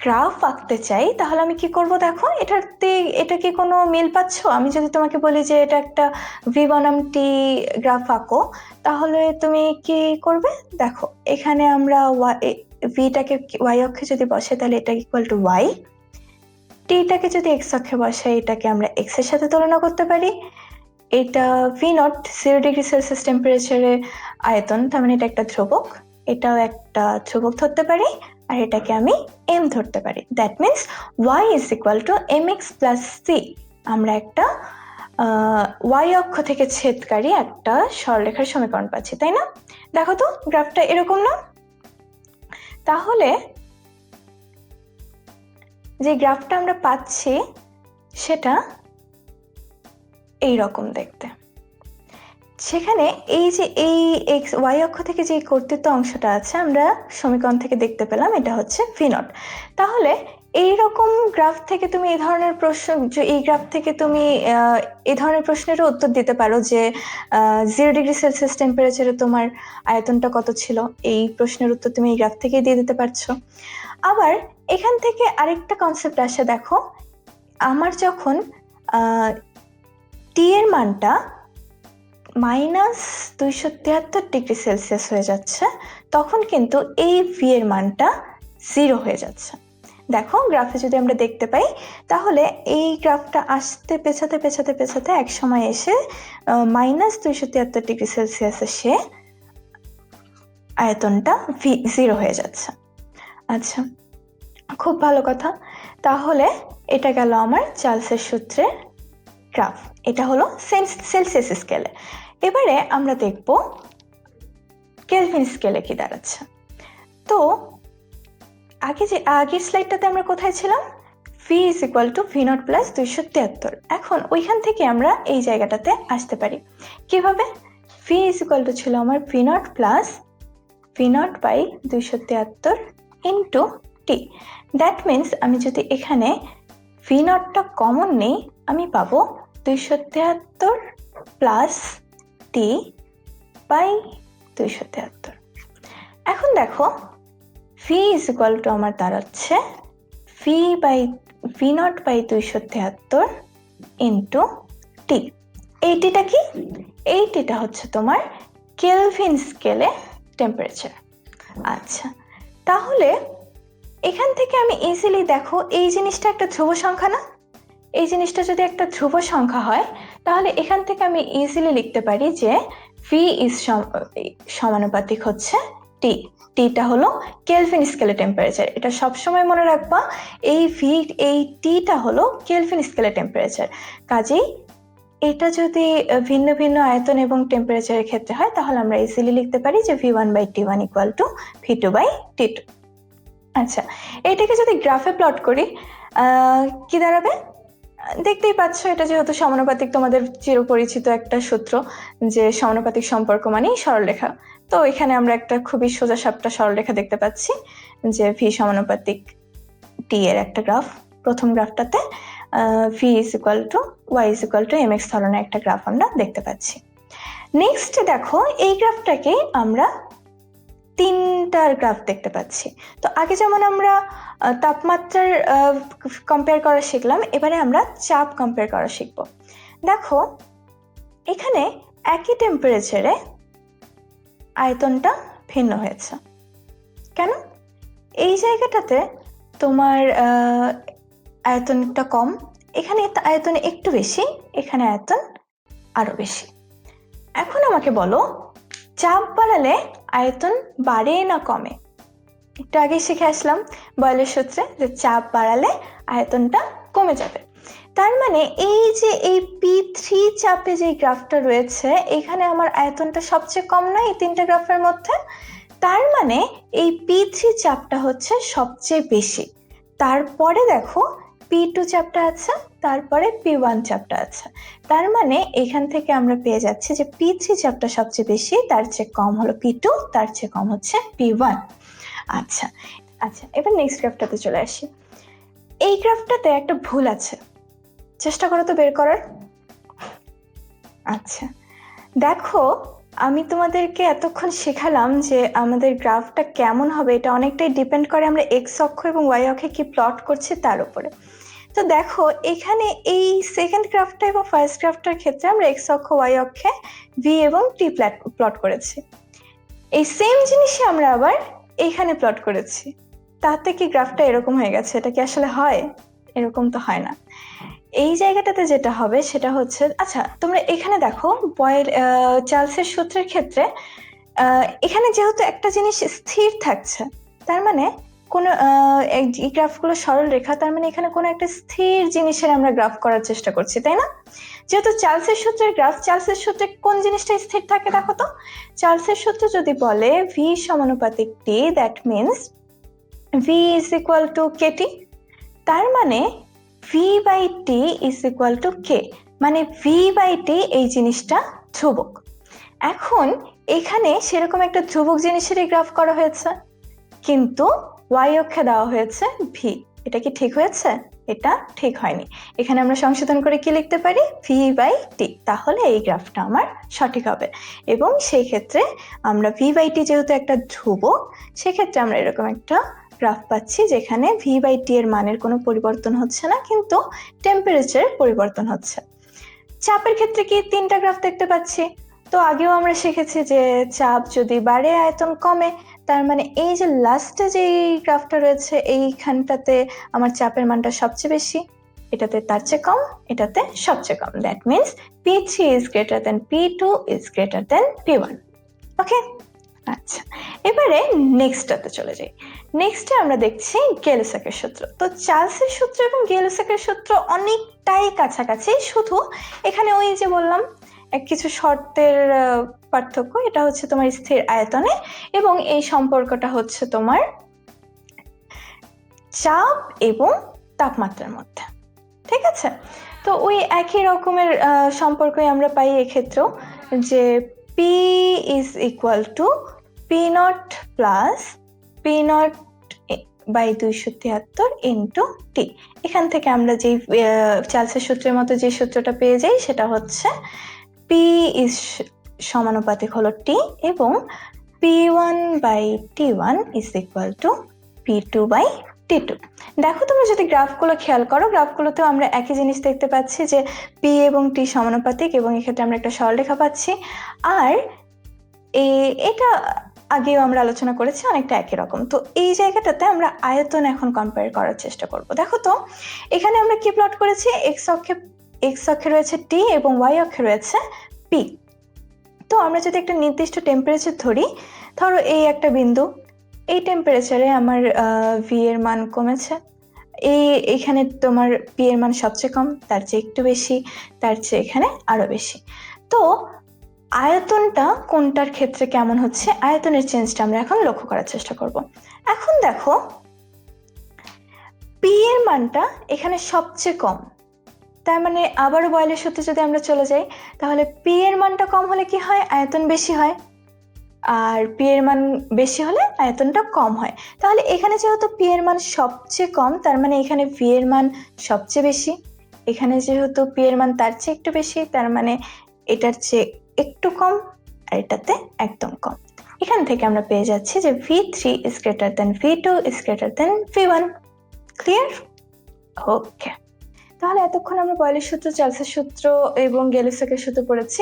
গ্রাফ আঁকতে চাই তাহলে আমি কি করব? দেখো, এটা কি কোনো মিল পাচ্ছ? আমি যদি তোমাকে বলি যে এটা একটা ভি বনাম টি গ্রাফ আঁকো তাহলে তুমি কি করবে? দেখো, এখানে আমরা ভিটাকে ওয়াই অক্ষে যদি বসে তাহলে এটা ইকুয়াল টু ওয়াই, টিটাকে যদি এক্স অক্ষে বসে এটাকে আমরা এক্স এর সাথে তুলনা করতে পারি। এটা ভি নট 0 ডিগ্রি সেলসিয়াস টেম্পারেচারে আয়তন, তার মানে এটা একটা ধ্রুবক, এটাও একটা ধ্রুবক ধরতে পারি, আর এটাকে আমি এম ধরতে পারি। That means Y is equal to M X plus C. আমরা একটা ওয়াই অক্ষ থেকে ছেদকারী একটা সরলরেখার সমীকরণ পাচ্ছি, তাই না? দেখো তো গ্রাফটা এরকম না? তাহলে যে গ্রাফটা আমরা পাচ্ছি সেটা এই রকম দেখতে। সেখানে এই যে এই এক্স ওয়াই অক্ষ থেকে যে কর্তৃত্ব অংশটা আছে আমরা সমীকরণ থেকে দেখতে পেলাম এটা হচ্ছে ভি নট। তাহলে এইরকম গ্রাফ থেকে তুমি এই ধরনের প্রশ্ন, এই গ্রাফ থেকে তুমি এই ধরনের প্রশ্নেরও উত্তর দিতে পারো যে 0 ডিগ্রি সেলসিয়াস টেম্পারেচারে তোমার আয়তনটা কত ছিল, এই প্রশ্নের উত্তর তুমি এই গ্রাফ থেকেই দিয়ে দিতে পারছো। আবার এখান থেকে আরেকটা কনসেপ্ট আসে, দেখো আমার যখন টি এর মানটা -273 ডিগ্রি সেলসিয়াস হয়ে যাচ্ছে তখন কিন্তু এই ভি এর মানটা 0 হয়ে যাচ্ছে। দেখো গ্রাফে যদি আমরা দেখতে পাই তাহলে এই গ্রাফটা আসতে পেছাতে পেছাতে পেছাতে এক সময় এসে -273 ডিগ্রি সেলসিয়াসে সে আয়তনটা ভি 0 হয়ে যাচ্ছে। আচ্ছা, খুব ভালো কথা। তাহলে এটা গেল আমার চার্লসের সূত্রের গ্রাফ, এটা হলো সেলসিয়াস স্কেলে। এবারে আমরা দেখব কেলভিন স্কেলে কি দাঁড়াচ্ছে। তো আগের স্লাইডটাতে আমরা কোথায় ছিলাম? V is equal two V naught plus 273। এখন ওইখান থেকে আমরা এই জায়গাটাতে আসতে পারি কিভাবে? ভি ইজ ইকুয়াল টু ছিল আমার V naught plus V naught by 273 into T. That means আমি যদি এখানে ভি নটটা কমন নেই আমি পাবো 273 প্লাস টি বাই 273। এখন দেখো ভি ইজ ইকুয়াল টু আমার দাঁড়াচ্ছে ভি নট বাই 273 ইন্টু টি। এই টিটা কি? এই টিটা হচ্ছে তোমার কেলভিন স্কেলে টেম্পারেচার। আচ্ছা, তাহলে এখান থেকে আমি ইজিলি, দেখো এই জিনিসটা একটা ধ্রুব সংখ্যা না? এই জিনিসটা যদি একটা ধ্রুব সংখ্যা হয় তাহলে এখান থেকে আমি ইজিলি লিখতে পারি যে ভি ইজ সমানুপাতিক হচ্ছে টি। টিটা হলো কেলভিন স্কেলে টেম্পারেচার, এটা সবসময় মনে রাখবা। এই টিটা হলো কেলভিন স্কেলে টেম্পারেচার। কাজেই এটা যদি ভিন্ন ভিন্ন আয়তন এবং টেম্পারেচারের ক্ষেত্রে হয় তাহলে আমরা ইজিলি লিখতে পারি যে V1/T1 ইকুয়াল টু V2/T2। আচ্ছা, এটাকে যদি গ্রাফে প্লট করি কি দাঁড়াবে? দেখতেই পাচ্ছ, এটা যেহেতু সমানুপাতিক, তোমাদের চিরপরিচিত একটা সূত্র যে সমানুপাতিক সম্পর্ক মানেই সরলরেখা। তো এখানে আমরা একটা খুবই সোজা সাপটা সরলরেখা দেখতে পাচ্ছি যে ভি সমানুপাতিক টি এর একটা গ্রাফ। প্রথম গ্রাফটাতে V is equal to Y is equal to M X ধরনের একটা গ্রাফ আমরা দেখতে পাচ্ছি। নেক্সট দেখো এই গ্রাফটাকে আমরা তিনটার গ্রাফ দেখতে পাচ্ছি। তো আগে যেমন আমরা তাপমাত্রার কম্পেয়ার করা শিখলাম, এবারে আমরা চাপ কম্পেয়ার করা শিখব। দেখো এখানে একই টেম্পারেচারে আয়তনটা ভিন্ন হয়েছে। কেন? এই জায়গাটাতে তোমার আয়তনটা কম, এখানে আয়তন একটু বেশি, এখানে আয়তন আরো বেশি। এখন আমাকে বলো চাপ বাড়ালে আয়তন বাড়ে না কমে? একটু আগে শিখে আসলাম বয়লের সূত্রে যে চাপ বাড়ালে আয়তনটা কমে যাবে। তার মানে এই যে এই P3 চাপে যে গ্রাফটা রয়েছে, এখানে আমার আয়তনটা সবচেয়ে কম না এই তিনটা গ্রাফের মধ্যে? তার মানে এই P3 চাপটা হচ্ছে সবচেয়ে বেশি। তারপরে দেখো P2 চাপটা আছে, তারপরে P1 চাপটা আছে। তার মানে এখান থেকে আমরা পেয়ে যাচ্ছি যে P3 চাপটা সবচেয়ে বেশি, তার চেয়ে কম হলো P2, তার চেয়ে কম হচ্ছে P1। আচ্ছা আচ্ছা, এবার নেক্সট গ্রাফটাতে চলে আসি। এই গ্রাফটাতে একটা ভুল আছে, চেষ্টা করো তো বের করার। আচ্ছা দেখো, আমি তোমাদেরকে এতক্ষণ শেখালাম যে আমাদের গ্রাফটা কেমন হবে, এটা অনেকটাই ডিপেন্ড করে আমরা এক্স অক্ষ এবং ওয়াই অক্ষে কি প্লট করছি তার উপরে। তো দেখো এখানে এই সেকেন্ড গ্রাফটা এবং ফার্স্ট গ্রাফটার ক্ষেত্রে আমরা এক্স অক্ষ ওয়াই অক্ষে ভি এবং টি প্লট করেছি। এই সেম জিনিসই আমরা আবার এইখানে প্লট করেছি, তাতে কি গ্রাফটা এরকম হয়ে গেছে? এটা কি আসলে হয়? এরকম তো হয় না। এই জায়গাটাতে যেটা হবে সেটা হচ্ছে, আচ্ছা তোমরা এখানে দেখো চার্লসের সূত্রের ক্ষেত্রে এখানে যেহেতু একটা জিনিস স্থির থাকছে, তার মানে কোনো এই গ্রাফগুলো সরল রেখা, তার মানে এখানে কোনো একটা স্থির জিনিসের আমরা গ্রাফ করার চেষ্টা করছি, তাই না? যেহেতু চার্লসের সূত্রের গ্রাফ, চার্লসের সূত্রে কোন জিনিসটা স্থির থাকে দেখো তো। চার্লসের সূত্র যদি বলে ভি সমানুপাতিক T, that means V is equal to KT. তার মানে V by T is equal to K, মানে ভি বাই টি এই জিনিসটা ধ্রুবক। এখন এখানে সেরকম একটা ধ্রুবক জিনিসেরই গ্রাফ করা হয়েছে, কিন্তু ওয়াই অক্ষে দেওয়া হয়েছে ভি। এটা কি ঠিক হয়েছে? এটা ঠিক হয়নি। এখানে আমরা সংশোধন করে কি লিখতে পারি? ভি বাই টি। তাহলে এই গ্রাফটা আমার সঠিক হবে। এবং সেই ক্ষেত্রে আমরা ভি বাই টি যেহেতু একটা ধ্রুবক, সেক্ষেত্রে আমরা এরকম একটা গ্রাফ পাচ্ছি যেখানে ভি বাই টি এর মানের কোনো পরিবর্তন হচ্ছে না, কিন্তু টেম্পারেচার পরিবর্তন হচ্ছে। চাপের ক্ষেত্রে কি তিনটা গ্রাফ দেখতে পাচ্ছি। তো আগেও আমরা শিখেছি যে চাপ যদি বাড়ে আয়তন কমে, তার মানে এই যে লাস্টে যে গ্রাফটা রয়েছে এইখানটাতে আমার চাপের মানটা সবচেয়ে বেশি, এটাতে তার চেয়ে কম, এটাতে সবচেয়ে কম। That means P3 is greater than P2 is greater than P1. Okay, আচ্ছা এবারে নেক্সটটাতে চলে যাই। নেক্সটে আমরা দেখছি গেলুসাকের সূত্র। তো চার্লসের সূত্র এবং গেলুসাকের সূত্র অনেকটাই কাছাকাছি, শুধু এখানে ওই যে বললাম কিছু শর্তের পার্থক্য। এটা হচ্ছে তোমার স্থির আয়তনে, এবং এই সম্পর্কটা হচ্ছে তোমার চাপ এবং তাপমাত্রার মধ্যে। ঠিক আছে, তো ওই একই রকমের সম্পর্কই আমরা পাই এক্ষেত্রেও, যে P is equal to P0 plus P0 by 273 into T. এখান থেকে আমরা যে চার্লসের সূত্রের মতো যে সূত্রটা পেয়ে যাই সেটা হচ্ছে P is সমানুপাতিক হলো টি, এবং P1 by T1 is equal to P2 by T2। দেখো তুমি যদি গ্রাফগুলো খেয়াল করো, গ্রাফগুলোতেও আমরা একই জিনিস দেখতে পাচ্ছি যে P এবং T সমানুপাতিক, এবং এক্ষেত্রে আমরা একটা সরলরেখা পাচ্ছি। আর এটা আগেও আমরা আলোচনা করেছি, অনেকটা একই রকম। তো এই জায়গাটাতে আমরা আয়তন এখন কম্পেয়ার করার চেষ্টা করব। দেখো তো এখানে আমরা কি প্লট করেছি, এক্স অক্ষে রয়েছে টি এবং ওয়াই অক্ষে রয়েছে পি। তো আমরা যদি একটা নির্দিষ্ট টেম্পারেচার ধরি, ধরো এই একটা বিন্দু, এই টেম্পারেচারে আমার ভি এর মান কমেছে, এখানে তোমার পি এর মান সবচেয়ে কম, তার চেয়ে একটু বেশি, তার চেয়ে এখানে আরো বেশি। তো আয়তনটা কোনটার ক্ষেত্রে কেমন হচ্ছে, আয়তনের চেঞ্জটা আমরা এখন লক্ষ্য করার চেষ্টা করব। এখন দেখো পি এর মানটা এখানে সবচেয়ে কম, তার মানে আবারও বয়লের সূত্রে যদি আমরা চলে যাই, তাহলে পি এর মানটা কম হলে কি হয়, আয়তন বেশি হয়, আর পি এর মান বেশি হলে আয়তনটা কম হয়। তাহলে এখানে যেহেতু পি এর মান সবচেয়ে কম, তার মানে এখানে ভি এর মান সবচেয়ে বেশি। এখানে যেহেতু পি এর মান তার চেয়ে একটু বেশি, তার মানে এটার চেয়ে একটু কম, আর এটাতে একদম কম। এখান থেকে আমরা পেয়ে যাচ্ছি যে V3 is greater than V2 is greater than V1. Clear? Okay, তাহলে এতক্ষণ আমরা বয়লের সূত্র, চার্লসের সূত্র এবং গেলুসেকের সূত্র পড়েছি।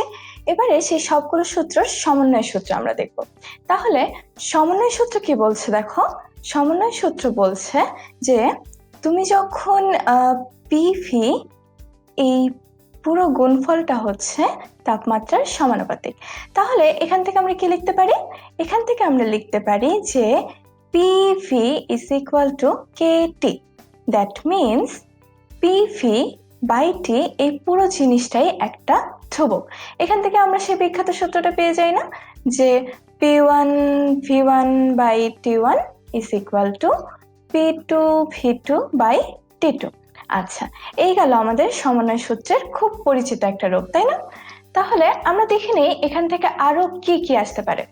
এবারে সেই সবগুলো সূত্রর সমন্বয় সূত্র আমরা দেখব। তাহলে সমন্বয় সূত্র কি বলছে দেখো, সমন্বয় সূত্র বলছে যে তুমি যখন পিভি, এই পুরো গুণফলটা হচ্ছে তাপমাত্রার সমানুপাতিক। তাহলে এখান থেকে আমরা কি লিখতে পারি? এখান থেকে আমরা লিখতে পারি যে PV is equal to KT. That means PV by T, এই পুরো জিনিসটাই একটা ধ্রুবক। এখান থেকে আমরা সেই বিখ্যাত সূত্রটা পেয়ে যাই না, যে P1 V1 by T1 is equal to P2 V2 by T2। আচ্ছা, এই গেল আমাদের সমন্বয় সূত্রের খুব পরিচিত একটা রূপ, তাই না? তাহলে আমরা দেখে নিই এখান থেকে আরো কি কি আসতে পারে।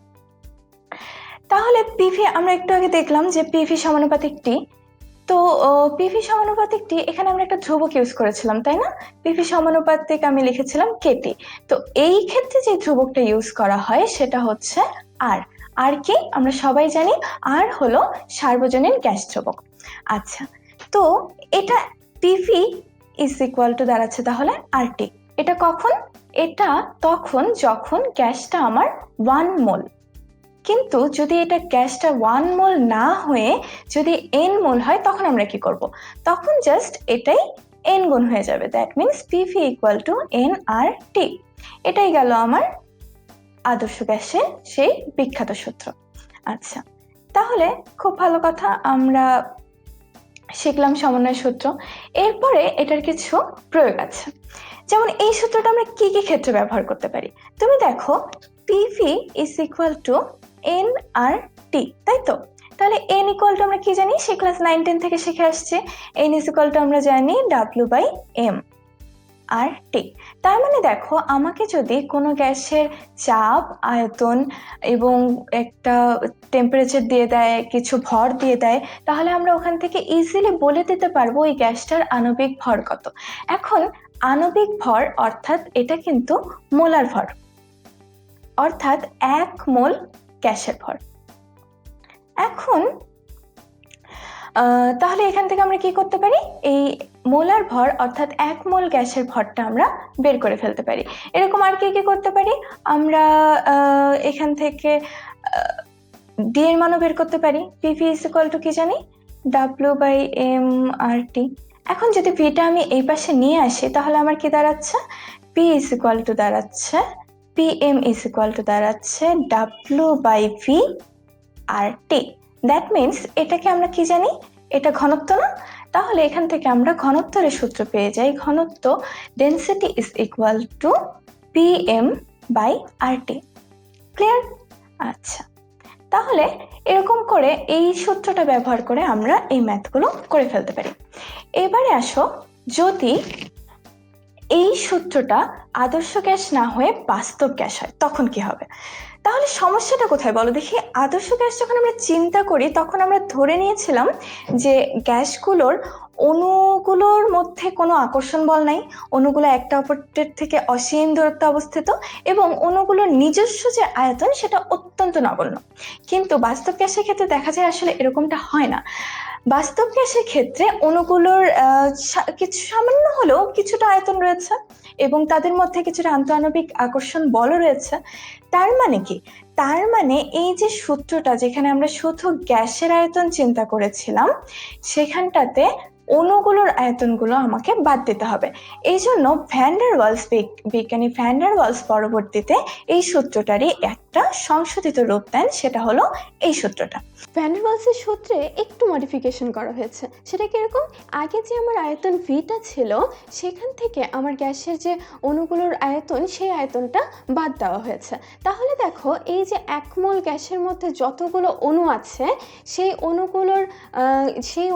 তাহলে পিভি আমরা একটু আগে দেখলাম যে পিভি সমানুপাতিক টি। তো পিভি সমানুপাতিক টি, এখানে আমরা একটা ধ্রুবক ইউজ করেছিলাম, তাই না? পিভি সমানুপাতিক আমি লিখেছিলাম কেটি। তো এই ক্ষেত্রে যে ধ্রুবকটা ইউজ করা হয় সেটা হচ্ছে আর। আর কি আমরা সবাই জানি, আর হলো সার্বজনীন গ্যাস ধ্রুবক। আচ্ছা, তো এটা পিভি ইজ ইকুয়াল টু দাঁড়াচ্ছে তাহলে আরটি। এটা কখন? এটা তখন যখন গ্যাসটা আমার 1 মোল। কিন্তু যদি এটা গ্যাসটা 1 মোল না হয়ে যদি n মোল হয়, তখন আমরা কি করব? তখন জাস্ট এটাই n গুণ হয়ে যাবে। That means PV equal to nRT। এটাই গেল আমার আদর্শ গ্যাসের সেই বিখ্যাত সূত্র। আচ্ছা, তাহলে খুব ভালো কথা, আমরা শিখলাম সমন্বয় সূত্র। এরপরে এটার কিছু প্রয়োগ আছে, যেমন এই সূত্রটা আমরা কি কি ক্ষেত্রে ব্যবহার করতে পারি। তুমি দেখো PV is equal two nRT, তাই তো? তাহলে n ইকুয়াল টু আমরা কি জানি, সে ক্লাস 9-10 থেকে শিখে আসছে। n ইজ ইকুয়াল টু আমরা জানি W/m RT। তার মানে দেখো, আমাকে যদি কোনো গ্যাসের চাপ, আয়তন এবং একটা টেম্পারেচার দিয়ে দেয়, কিছু ভর দিয়ে দেয়, তাহলে আমরা ওখান থেকে ইজিলি বলে দিতে পারবো ওই গ্যাসটার আণবিক ভর কত। এখন আণবিক ভর অর্থাৎ এটা কিন্তু মোলার ভর, অর্থাৎ 1 মোল গ্যাসের ভর। এখন তাহলে এখান থেকে আমরা কি করতে পারি, এই মোলার ভর অর্থাৎ 1 মোল গ্যাসের ভরটা আমরা বের করে ফেলতে পারি। এরকম আর কি কি করতে পারি, আমরা এখান থেকে ডি এর মানও বের করতে পারি। পিভি ইজ ইকুয়াল টু কি জানি, W/m/RT। এখন যদি ভিটা আমি এই পাশে নিয়ে আসি, তাহলে আমার কি দাঁড়াচ্ছে, পি ইজ ইকুয়াল টু দাঁড়াচ্ছে PM ইজ ইকুয়াল টু দাঁড়াচ্ছে W/V/RT। দ্যাট মিনস এটাকে আমরা কি জানি, এটা ঘনত্ব না? তাহলে এখান থেকে আমরা ঘনত্বের সূত্র পেয়ে যাই, ঘনত্ব density is equal two PM/RT। Clear? আচ্ছা, তাহলে এরকম করে এই সূত্রটা ব্যবহার করে আমরা এই ম্যাথগুলো করে ফেলতে পারি। এবারে আসো, যদি এই সূত্রটা আদর্শ গ্যাস না হয়ে বাস্তব গ্যাস হয়, তখন কি হবে? তাহলে সমস্যাটা কোথায় বলো দেখি। আদর্শ গ্যাস যখন আমরা চিন্তা করি, তখন আমরা ধরে নিয়েছিলাম যে গ্যাসগুলোর অণুগুলোর মধ্যে কোনো আকর্ষণ বল নাই, অণুগুলো একটা অপরের থেকে অসীম দূরত্বে অবস্থিত এবং অণুগুলোর নিজস্ব যে আয়তন সেটা অত্যন্ত নগণ্য। কিন্তু বাস্তব গ্যাসের ক্ষেত্রে দেখা যায় আসলে এরকমটা হয় না। বাস্তব গ্যাসের ক্ষেত্রে অণুগুলোর কিছু সামান্য হলেও কিছুটা আয়তন রয়েছে এবং তাদের মধ্যে কিছুটা আন্তঃআণবিক আকর্ষণ বলও রয়েছে। তার মানে কি, তার মানে এই যে সূত্রটা, যেখানে আমরা শুধু গ্যাসের আয়তন চিন্তা করেছিলাম, সেখানটাতে অণুগুলোর আয়তনগুলো আমাকে বাদ দিতে হবে। এই জন্য ভ্যান ডার ওয়ালস, বিজ্ঞানী ভ্যান ডার ওয়ালস পরবর্তীতে এই সূত্রটারই একটা সংশোধিত রূপ দেন, সেটা হলো এই সূত্রটা। ভ্যান ডার ওয়ালসের সূত্রে একটু মডিফিকেশন করা হয়েছে। সেটা কিরকম, আগে যে আমার আয়তন ভিটা ছিল, সেখান থেকে আমার গ্যাসের যে অণুগুলোর আয়তন, সেই আয়তনটা বাদ দেওয়া হয়েছে। তাহলে দেখো, এই যে 1 মোল গ্যাসের মধ্যে যতগুলো অণু আছে, সেই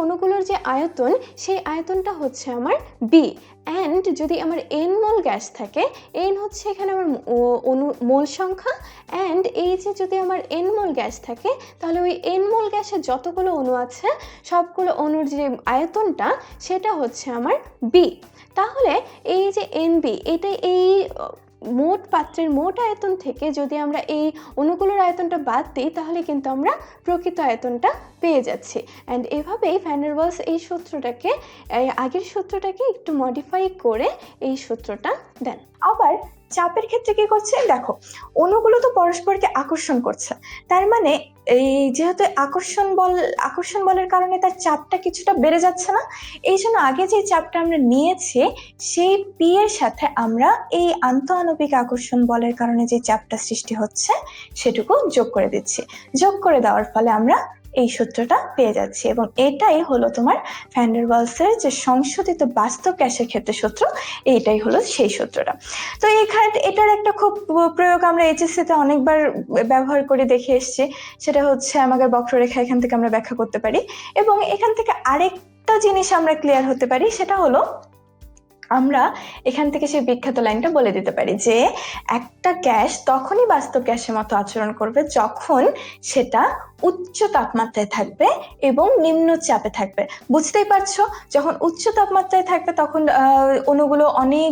অণুগুলোর যে আয়তন, সেই আয়তনটা হচ্ছে আমার বি। অ্যান্ড যদি আমার n মোল গ্যাস থাকে, n হচ্ছে এখানে আমার মোল সংখ্যা, অ্যান্ড এই যে যদি আমার n মোল গ্যাস থাকে, তাহলে ওই n মোল গ্যাসের যতগুলো অণু আছে, সবগুলো অণুর যে আয়তনটা, সেটা হচ্ছে আমার বি। তাহলে এই যে NB, এটা এই মোট পাত্রের মোট আয়তন থেকে যদি আমরা এই অণুগুলোর আয়তনটা বাদ দিই তাহলে কিন্তু আমরা প্রকৃত আয়তনটা পেয়ে যাচ্ছি। অ্যান্ড এভাবেই ভ্যান ডার ওয়ালস এই সূত্রটাকে, আগের সূত্রটাকে একটু মডিফাই করে এই সূত্রটা দেন। আবার চাপের ক্ষেত্রে কি করছে দেখো, অণুগুলো তো পরস্পরকে আকর্ষণ করছে, তার মানে এই যেহেতু আকর্ষণ বলের কারণে তার চাপটা কিছুটা বেড়ে যাচ্ছে না, এই জন্য আগে যে চাপটা আমরা নিয়েছি সেই পি এর সাথে আমরা এই আন্তঃআণবিক আকর্ষণ বলের কারণে যে চাপটা সৃষ্টি হচ্ছে সেটুকু যোগ করে দিচ্ছি। যোগ করে দেওয়ার ফলে আমরা এই সূত্রটা পেয়ে যাচ্ছি, এবং এটাই হলো তোমার ভ্যান ডার ওয়ালসের যে সংশোধিত বাস্তব গ্যাসের ক্ষেত্রে সূত্র, এইটাই হলো সেই সূত্রটা। তো এখানে এটার একটা খুব প্রয়োগ আমরা এইচএসসিতে অনেকবার ব্যবহার করে দেখে এসেছি, সেটা হচ্ছে আমাদের বক্ররেখা, এখান থেকে আমরা ব্যাখ্যা করতে পারি। এবং এখান থেকে আরেকটা জিনিস আমরা ক্লিয়ার হতে পারি, সেটা হলো আমরা এখান থেকে সেই বিখ্যাত লাইনটা বলে দিতে পারি যে একটা গ্যাস তখনই বাস্তব গ্যাসের মতো আচরণ করবে যখন সেটা উচ্চ তাপমাত্রায় থাকবে এবং নিম্ন চাপে থাকবে। বুঝতেই পারছো, যখন উচ্চ তাপমাত্রায় থাকবে তখন অণুগুলো অনেক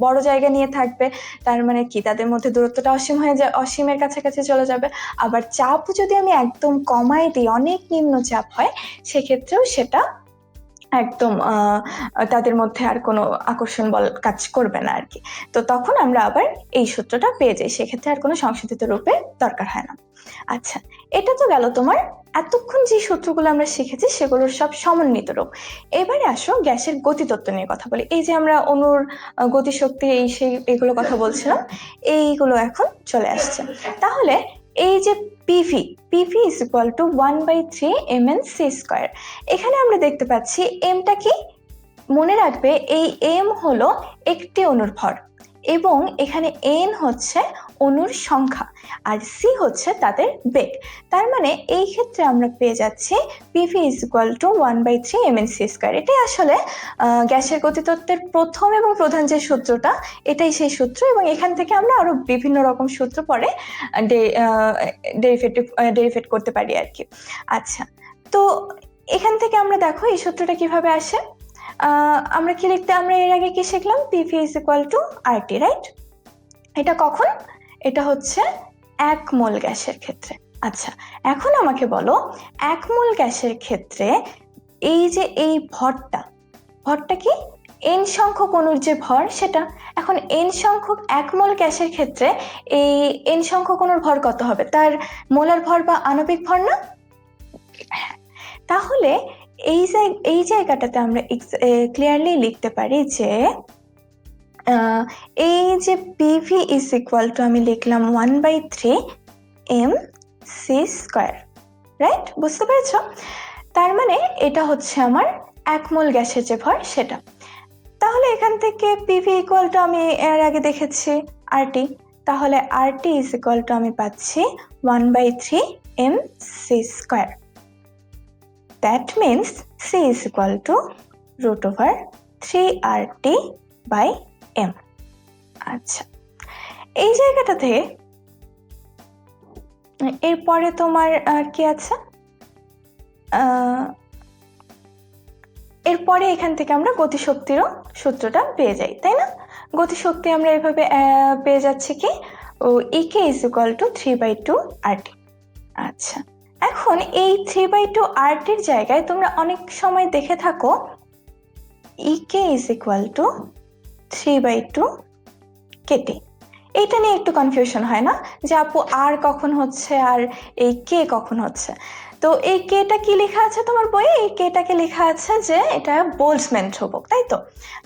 বড় জায়গা নিয়ে থাকবে, তার মানে কি তাদের মধ্যে দূরত্বটা অসীম হয়ে যায়, অসীমের কাছাকাছি চলে যাবে। আবার চাপ যদি আমি একদম কমাই দিই, অনেক নিম্ন চাপ হয়, সেক্ষেত্রেও সেটা একদম তাদের মধ্যে আর কোনো আকর্ষণ বল কাজ করবে না আর কি। তো তখন আমরা আবার এই সূত্রটা পেয়ে যাই, সেক্ষেত্রে আর কোনো সংশোধিত রূপে দরকার হয় না। আচ্ছা, এটা তো গেল তোমার এতক্ষণ যে সূত্রগুলো আমরা শিখেছি সেগুলোর সব সমন্বিত রূপ। এবারে আসো গ্যাসের গতিতত্ত্ব নিয়ে কথা বলি। এই যে আমরা অণুর গতিশক্তি এইগুলো কথা বলছিলাম, এইগুলো এখন চলে আসছে। তাহলে এই যে PV is equal two 1/3 mn/c², এখানে আমরা দেখতে পাচ্ছি এমটা কি, মনে রাখবে এই এম হলো একটি অণুর ভর, এবং এখানে এন হচ্ছে অণুর সংখ্যা, আর সি হচ্ছে তাদের বেগ। তার মানে এই ক্ষেত্রে আমরা পেয়ে যাচ্ছি PV is equal two 1/3 mn/c²। এটাই আসলে গ্যাসের গতিতত্ত্বের প্রথম এবং প্রধান যে সূত্রটা, এটাই সেই সূত্র, এবং এখান থেকে আমরা আরো বিভিন্ন রকম সূত্র পরে ডেরিভেট করতে পারি আর কি। আচ্ছা, তো এখান থেকে আমরা দেখো এই সূত্রটা কিভাবে আসে। আমরা কি লিখতে, আমরা এর আগে কি শিখলাম, PV is equal two RT, right? এটা কখন? এটা হচ্ছে 1 মোল গ্যাসের ক্ষেত্রে। আচ্ছা, এখন আমাকে বলো 1 মোল গ্যাসের ক্ষেত্রে এই যে এই ভরটা কি, এন সংখ্যক অণুর যে ভর সেটা। এখন এন সংখ্যক 1 মোল গ্যাসের ক্ষেত্রে এই এন সংখ্যক অণুর ভর কত হবে, তার মোলার ভর বা আণবিক ভর না? তাহলে এই জায়গাটাতে আমরা ক্লিয়ারলি লিখতে পারি যে এই যে পিভি ইজ ইকুয়াল টু আমি লিখলাম 1/3 mc², রাইট? বুঝতে পেরেছো? তার মানে এটা হচ্ছে আমার 1 মোল গ্যাসের যে ভর সেটা। তাহলে এখান থেকে পিভি ইকুয়াল টু আমি এর আগে দেখেছি আরটি, তাহলে আরটি ইজ ইকুয়াল টু আমি পাচ্ছি 1/3 mc²। That means C is equal to √3RT/m. আচ্ছা, এই জায়গাটা থেকে এরপরে তোমার আর কি আছে, এরপরে এখান থেকে আমরা গতিশক্তিরও সূত্রটা পেয়ে যাই, তাই না? গতিশক্তি আমরা এভাবে পেয়ে যাচ্ছি কি, EK is equal to 3/2RT। আচ্ছা, এখন এই 3/2RTর জায়গায় তোমরা অনেক সময় দেখে থাকো EK is equal to 3/2KT। এইটা নিয়ে একটু কনফিউশন হয় না যে আপু আর কখন হচ্ছে আর এই কে কখন হচ্ছে। তো এই কেটা কি লেখা আছে তোমার বইয়ে, এই কেটাকে লেখা আছে যে এটা বোল্টজম্যান ধ্রুবক, তাই তো?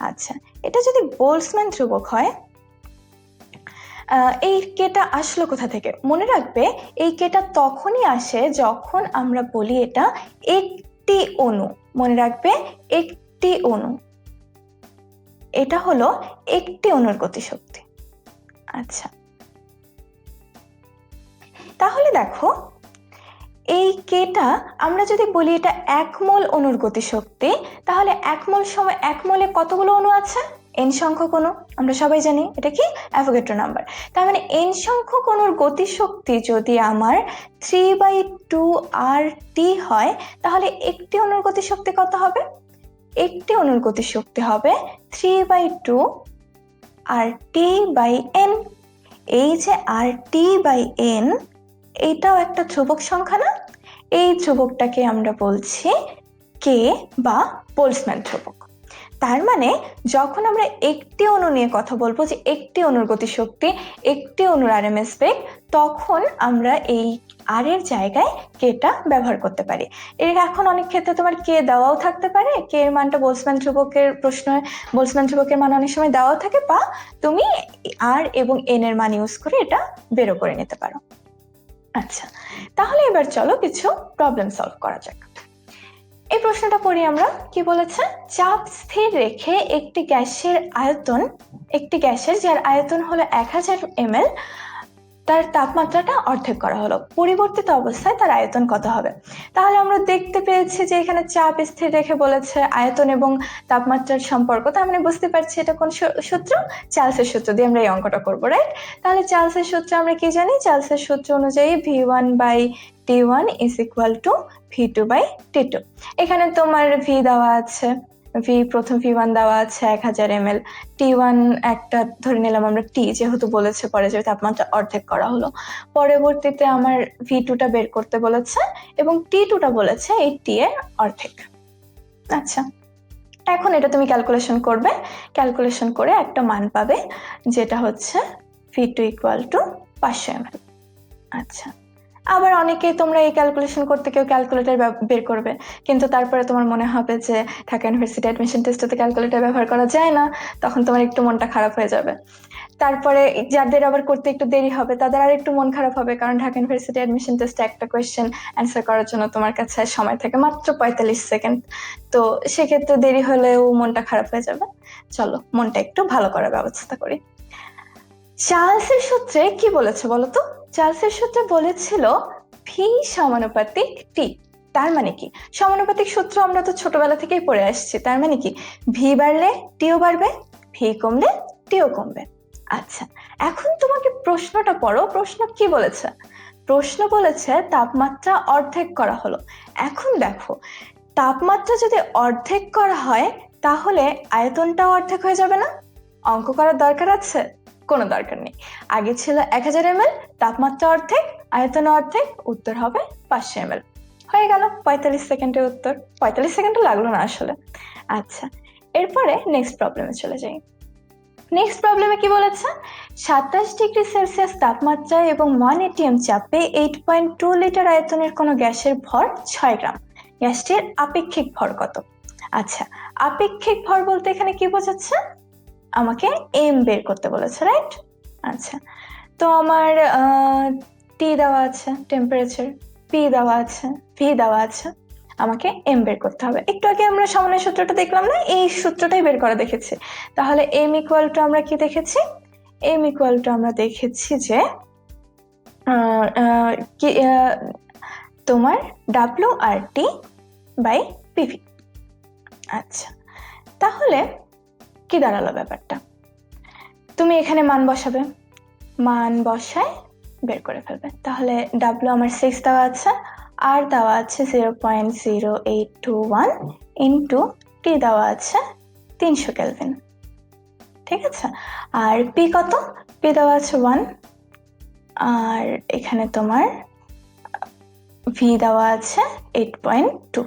আচ্ছা, এটা যদি বোল্টজম্যান ধ্রুবক হয়, এই কেটা আসলো কোথা থেকে? মনে রাখবে এই কেটা তখনই আসে যখন আমরা বলি এটা একটি অণু। মনে রাখবে একটি অণু, এটা হলো একটি অণুর গতিশক্তি। আচ্ছা, তাহলে দেখো এই কেটা আমরা যদি বলি এটা 1 মোল অণুর গতিশক্তি, তাহলে 1 মোলে কতগুলো অণু আছে? n সংখ্যক অণু, আমরা সবাই জানি এটা কি অ্যাভোগাড্রো নাম্বার। তার মানে n সংখ্যক অণুর গতিশক্তি যদি আমার 3/2RT হয়, তাহলে একটি অণুর গতিশক্তি কত হবে? একটি অণুর গতিশক্তি হবে আর টি বাই এন। এই যে আর টি বাই এন, এইটাও একটা ধ্রুবক সংখ্যা না? এই ধ্রুবকটাকে আমরা বলছি কে বা বোলসম্যান ধ্রুবক। তার মানে যখন আমরা একটি অণু নিয়ে কথা বলবো, যে একটি অণুর গতিশক্তি, একটি অণুর আরএমএস বেগ, তখন আমরা এই আর এর জায়গায় কেটা ব্যবহার করতে পারি। এর এখন অনেক ক্ষেত্রে তোমার কে দেওয়াও থাকতে পারে, কে এর মানটা বোলসম্যান ধ্রুবকের প্রশ্নে বোলসম্যান ধ্রুবকের মান অনেক সময় দেওয়াও থাকে, বা তুমি আর এবং এন এর মান ইউজ করে এটা বেরো করে নিতে পারো। আচ্ছা, তাহলে এবার চলো কিছু প্রবলেম সলভ করা যাক। এই প্রশ্নটা পড়ি আমরা। কি বলেছে? চাপ স্থির রেখে একটি গ্যাসের যার আয়তন হলো 1000 ml, তার তাপমাত্রাটা অর্ধেক করা হলো। পরিবর্তিত অবস্থায় তার আয়তন কত হবে? তাহলে আমরা দেখতে পেয়েছি যে এখানে চাপ স্থির রেখে বলেছে আয়তন এবং তাপমাত্রার সম্পর্ক। তার মানে বুঝতে পারছি এটা কোন সূত্র? চার্লসের সূত্র দিয়ে আমরা এই অঙ্কটা করবো, রাইট? তাহলে চার্লসের সূত্র আমরা কি জানি? চার্লসের সূত্র অনুযায়ী V1/T1 is equal to V2 by T2। এখানে তোমার ভি দেওয়া আছে, প্রথম V1 দেওয়া আছে 1000 ml, T1 একটা ধরে নিলাম আমরা, টি যেহেতু বলেছে পরে যে তাপমাত্রা অর্ধেক করা হলো। পরবর্তীতে আমার V2টা বের করতে বলেছে এবং T2টা বলেছে এই টি এর অর্ধেক। আচ্ছা, এখন এটা তুমি ক্যালকুলেশন করবে, ক্যালকুলেশন করে একটা মান পাবে যেটা হচ্ছে V2 equal to 500 ml। আচ্ছা, আবার অনেকে তোমরা এই ক্যালকুলেশন করতে কেউ ক্যালকুলেটর বের করবে, কিন্তু তারপরে তোমার মনে হবে যে ঢাকা ইউনিভার্সিটি অ্যাডমিশন টেস্টে ক্যালকুলেটর ব্যবহার করা যায় না, তখন তোমার একটু মনটা খারাপ হয়ে যাবে। তারপরে যাদের আবার করতে একটু দেরি হবে তাদের আর একটু মন খারাপ হবে, কারণ ঢাকা ইউনিভার্সিটি অ্যাডমিশন টেস্টে একটা কোয়েশ্চেন অ্যান্সার করার জন্য তোমার কাছে সময় থাকে মাত্র 45 সেকেন্ড। তো সেক্ষেত্রে দেরি হলেও মনটা খারাপ হয়ে যাবে। চলো মনটা একটু ভালো করার ব্যবস্থা করি। চার্লসের সূত্রে কি বলেছে বলতো? চার্লসের সূত্রে বলেছিল ভি সমানুপাতিক টি। তার মানে কি? সমানুপাতিক সূত্র আমরা তো ছোটবেলা থেকেই পড়ে আসছি। তার মানে কি? ভি বাড়লে টিও বাড়বে, ভি কমলে টিও কমবে। আচ্ছা, এখন তোমাকে প্রশ্নটা পড়ো। প্রশ্ন কি বলেছে? প্রশ্ন বলেছে তাপমাত্রা অর্ধেক করা হলো। এখন দেখো, তাপমাত্রা যদি অর্ধেক করা হয় তাহলে আয়তনটাও অর্ধেক হয়ে যাবে না? অঙ্ক করার দরকার আছে? কোনো দরকার নেই। আগে ছিল 1000 ml, তাপমাত্রা অর্ধেক, আয়তন অর্ধেক, উত্তর হবে 500 ml। হয়ে গেল 45 সেকেন্ডের উত্তর। 45 সেকেন্ডও লাগলো না আসলে। আচ্ছা, এরপরে নেক্সট প্রবলেমে চলে যাই। নেক্সট প্রবলেমে কি বলেছে? 27 ডিগ্রি সেলসিয়াস তাপমাত্রায় এবং 1 atm চাপে 8.2 লিটার আয়তনের কোনো গ্যাসের ভর 6 গ্রাম। গ্যাসটির আপেক্ষিক ভর কত? আচ্ছা, আপেক্ষিক ভর বলতে এখানে কি বোঝাচ্ছে? আমাকে এম বের করতে বলেছে, রাইট? আচ্ছা, তো আমার টি দেওয়া আছে, টেম্পারেচার, পি দেওয়া আছে, ভি দেওয়া আছে, আমাকে এম বের করতে হবে। একটু আগে আমরা সমন্বয় সূত্রটা দেখলাম না? এই সূত্রটাই বের করা দেখেছি। তাহলে এম ইকুয়াল টু আমরা কি দেখেছি? এম ইকুয়াল টু আমরা দেখেছি যে তোমার WRT বাই পিভি। আচ্ছা, তাহলে কি দাঁড়ালো ব্যাপারটা? তুমি এখানে মান বসাবে, মান বসায় বের করে ফেলবে। তাহলে ডাব্লিউ আমার 6 দেওয়া আছে, আর দেওয়া আছে 0.0821 ইন্টু টি দেওয়া আছে 300 কেলভিন, ঠিক আছে? আর পি কত? পি দেওয়া আছে 1, আর এখানে তোমার ভি দেওয়া আছে 8.2।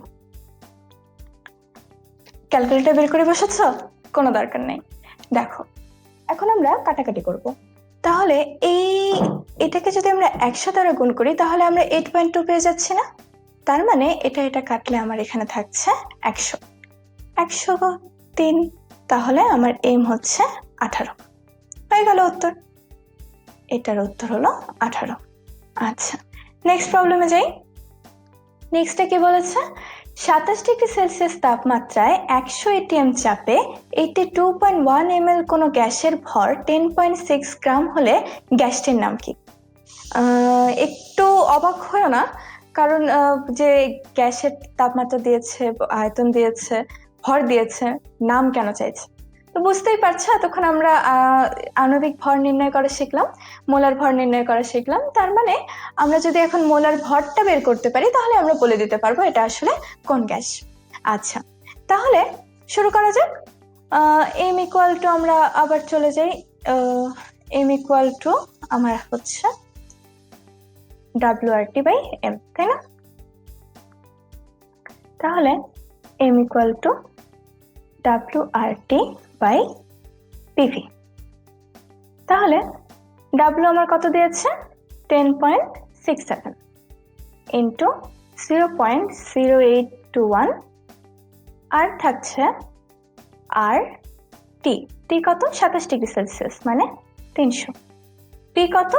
ক্যালকুলেটর বের করে বসাচ্ছ? কোনো দরকার নেই। দেখো, এখন আমরা কাটাকাটি করব। তাহলে এটাকে যদি আমরা 100 দ্বারা গুণ করি তাহলে আমরা 8.2 পেয়ে যাচ্ছি না? তার মানে এটা কাটলে আমার এখানে থাকছে 100, 103। তাহলে আমার এম হচ্ছে 18। হয়ে গেল উত্তর। এটার উত্তর হলো 18। আচ্ছা, নেক্সট প্রবলেমে যাই। নেক্সটে কি বলেছে? 27 ডিগ্রি সেলসিয়াস তাপমাত্রায় 100 atm চাপে 82.1 ml কোনো গ্যাসের ভর 10.6 গ্রাম হলে গ্যাসটির নাম কি? একটু অবাক হয়েও না, কারণ যে গ্যাসের তাপমাত্রা দিয়েছে, আয়তন দিয়েছে, ভর দিয়েছে, নাম কেন চাইছে? তো বুঝতেই পারছো, এতক্ষণ আমরা আণবিক ভর নির্ণয় করা শিখলাম, মোলার ভর নির্ণয় করা শিখলাম। তার মানে আমরা যদি এখন মোলার ভরটা বের করতে পারি তাহলে আমরা বলে দিতে পারবো এটা আসলে কোন গ্যাস। আচ্ছা, তাহলে শুরু করা যাক। এম ইকুয়াল টু আমরা আবার চলে যাই এম ইকুয়াল টু আমার হচ্ছে WRT বাই এম, তাই না? তাহলে M equal to WRT by PV. তাহলে ডাব্লিউ আমার কত দিয়েছে? 10.67 ইন্টু 0.0821, আর থাকছে আর টি। টি কত? 27 ডিগ্রি সেলসিয়াস মানে 300। পি কত?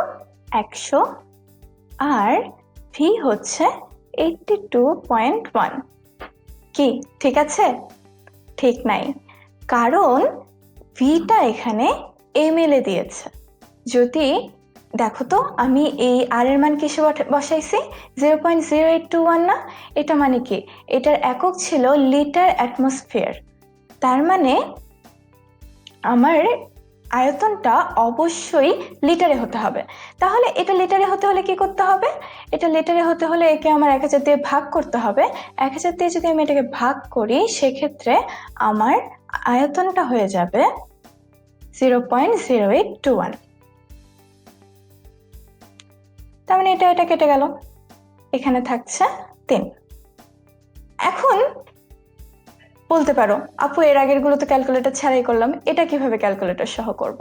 100। আর ভি হচ্ছে 82.1। কি ঠিক আছে? ঠিক নাই, কারণ ভিটা এখানে ml এ দিয়েছে। যদি দেখো তো, আমি এই আর এর মান কিসে বসাইছি? 0.0821 না? এটা মানে কি? এটার একক ছিল লিটার অ্যাটমসফিয়ার। তার মানে আমার আয়তনটা অবশ্যই লিটারে হতে হবে। তাহলে এটা লিটারে হতে হলে কি করতে হবে? এটা লিটারে হতে হলে একে আমার 1000 দিয়ে ভাগ করতে হবে। 1000 দিয়ে যদি আমি এটাকে ভাগ করি, সেক্ষেত্রে আমার আয়তনটা হয়ে যাবে 0.0821। তার মানে এটা কেটে গেল, এখানে থাকছে 3। এখন বলতে পারো, আপু এর আগের গুলো তো ক্যালকুলেটর ছাড়াই করলাম, এটা কিভাবে ক্যালকুলেটর সহ করব?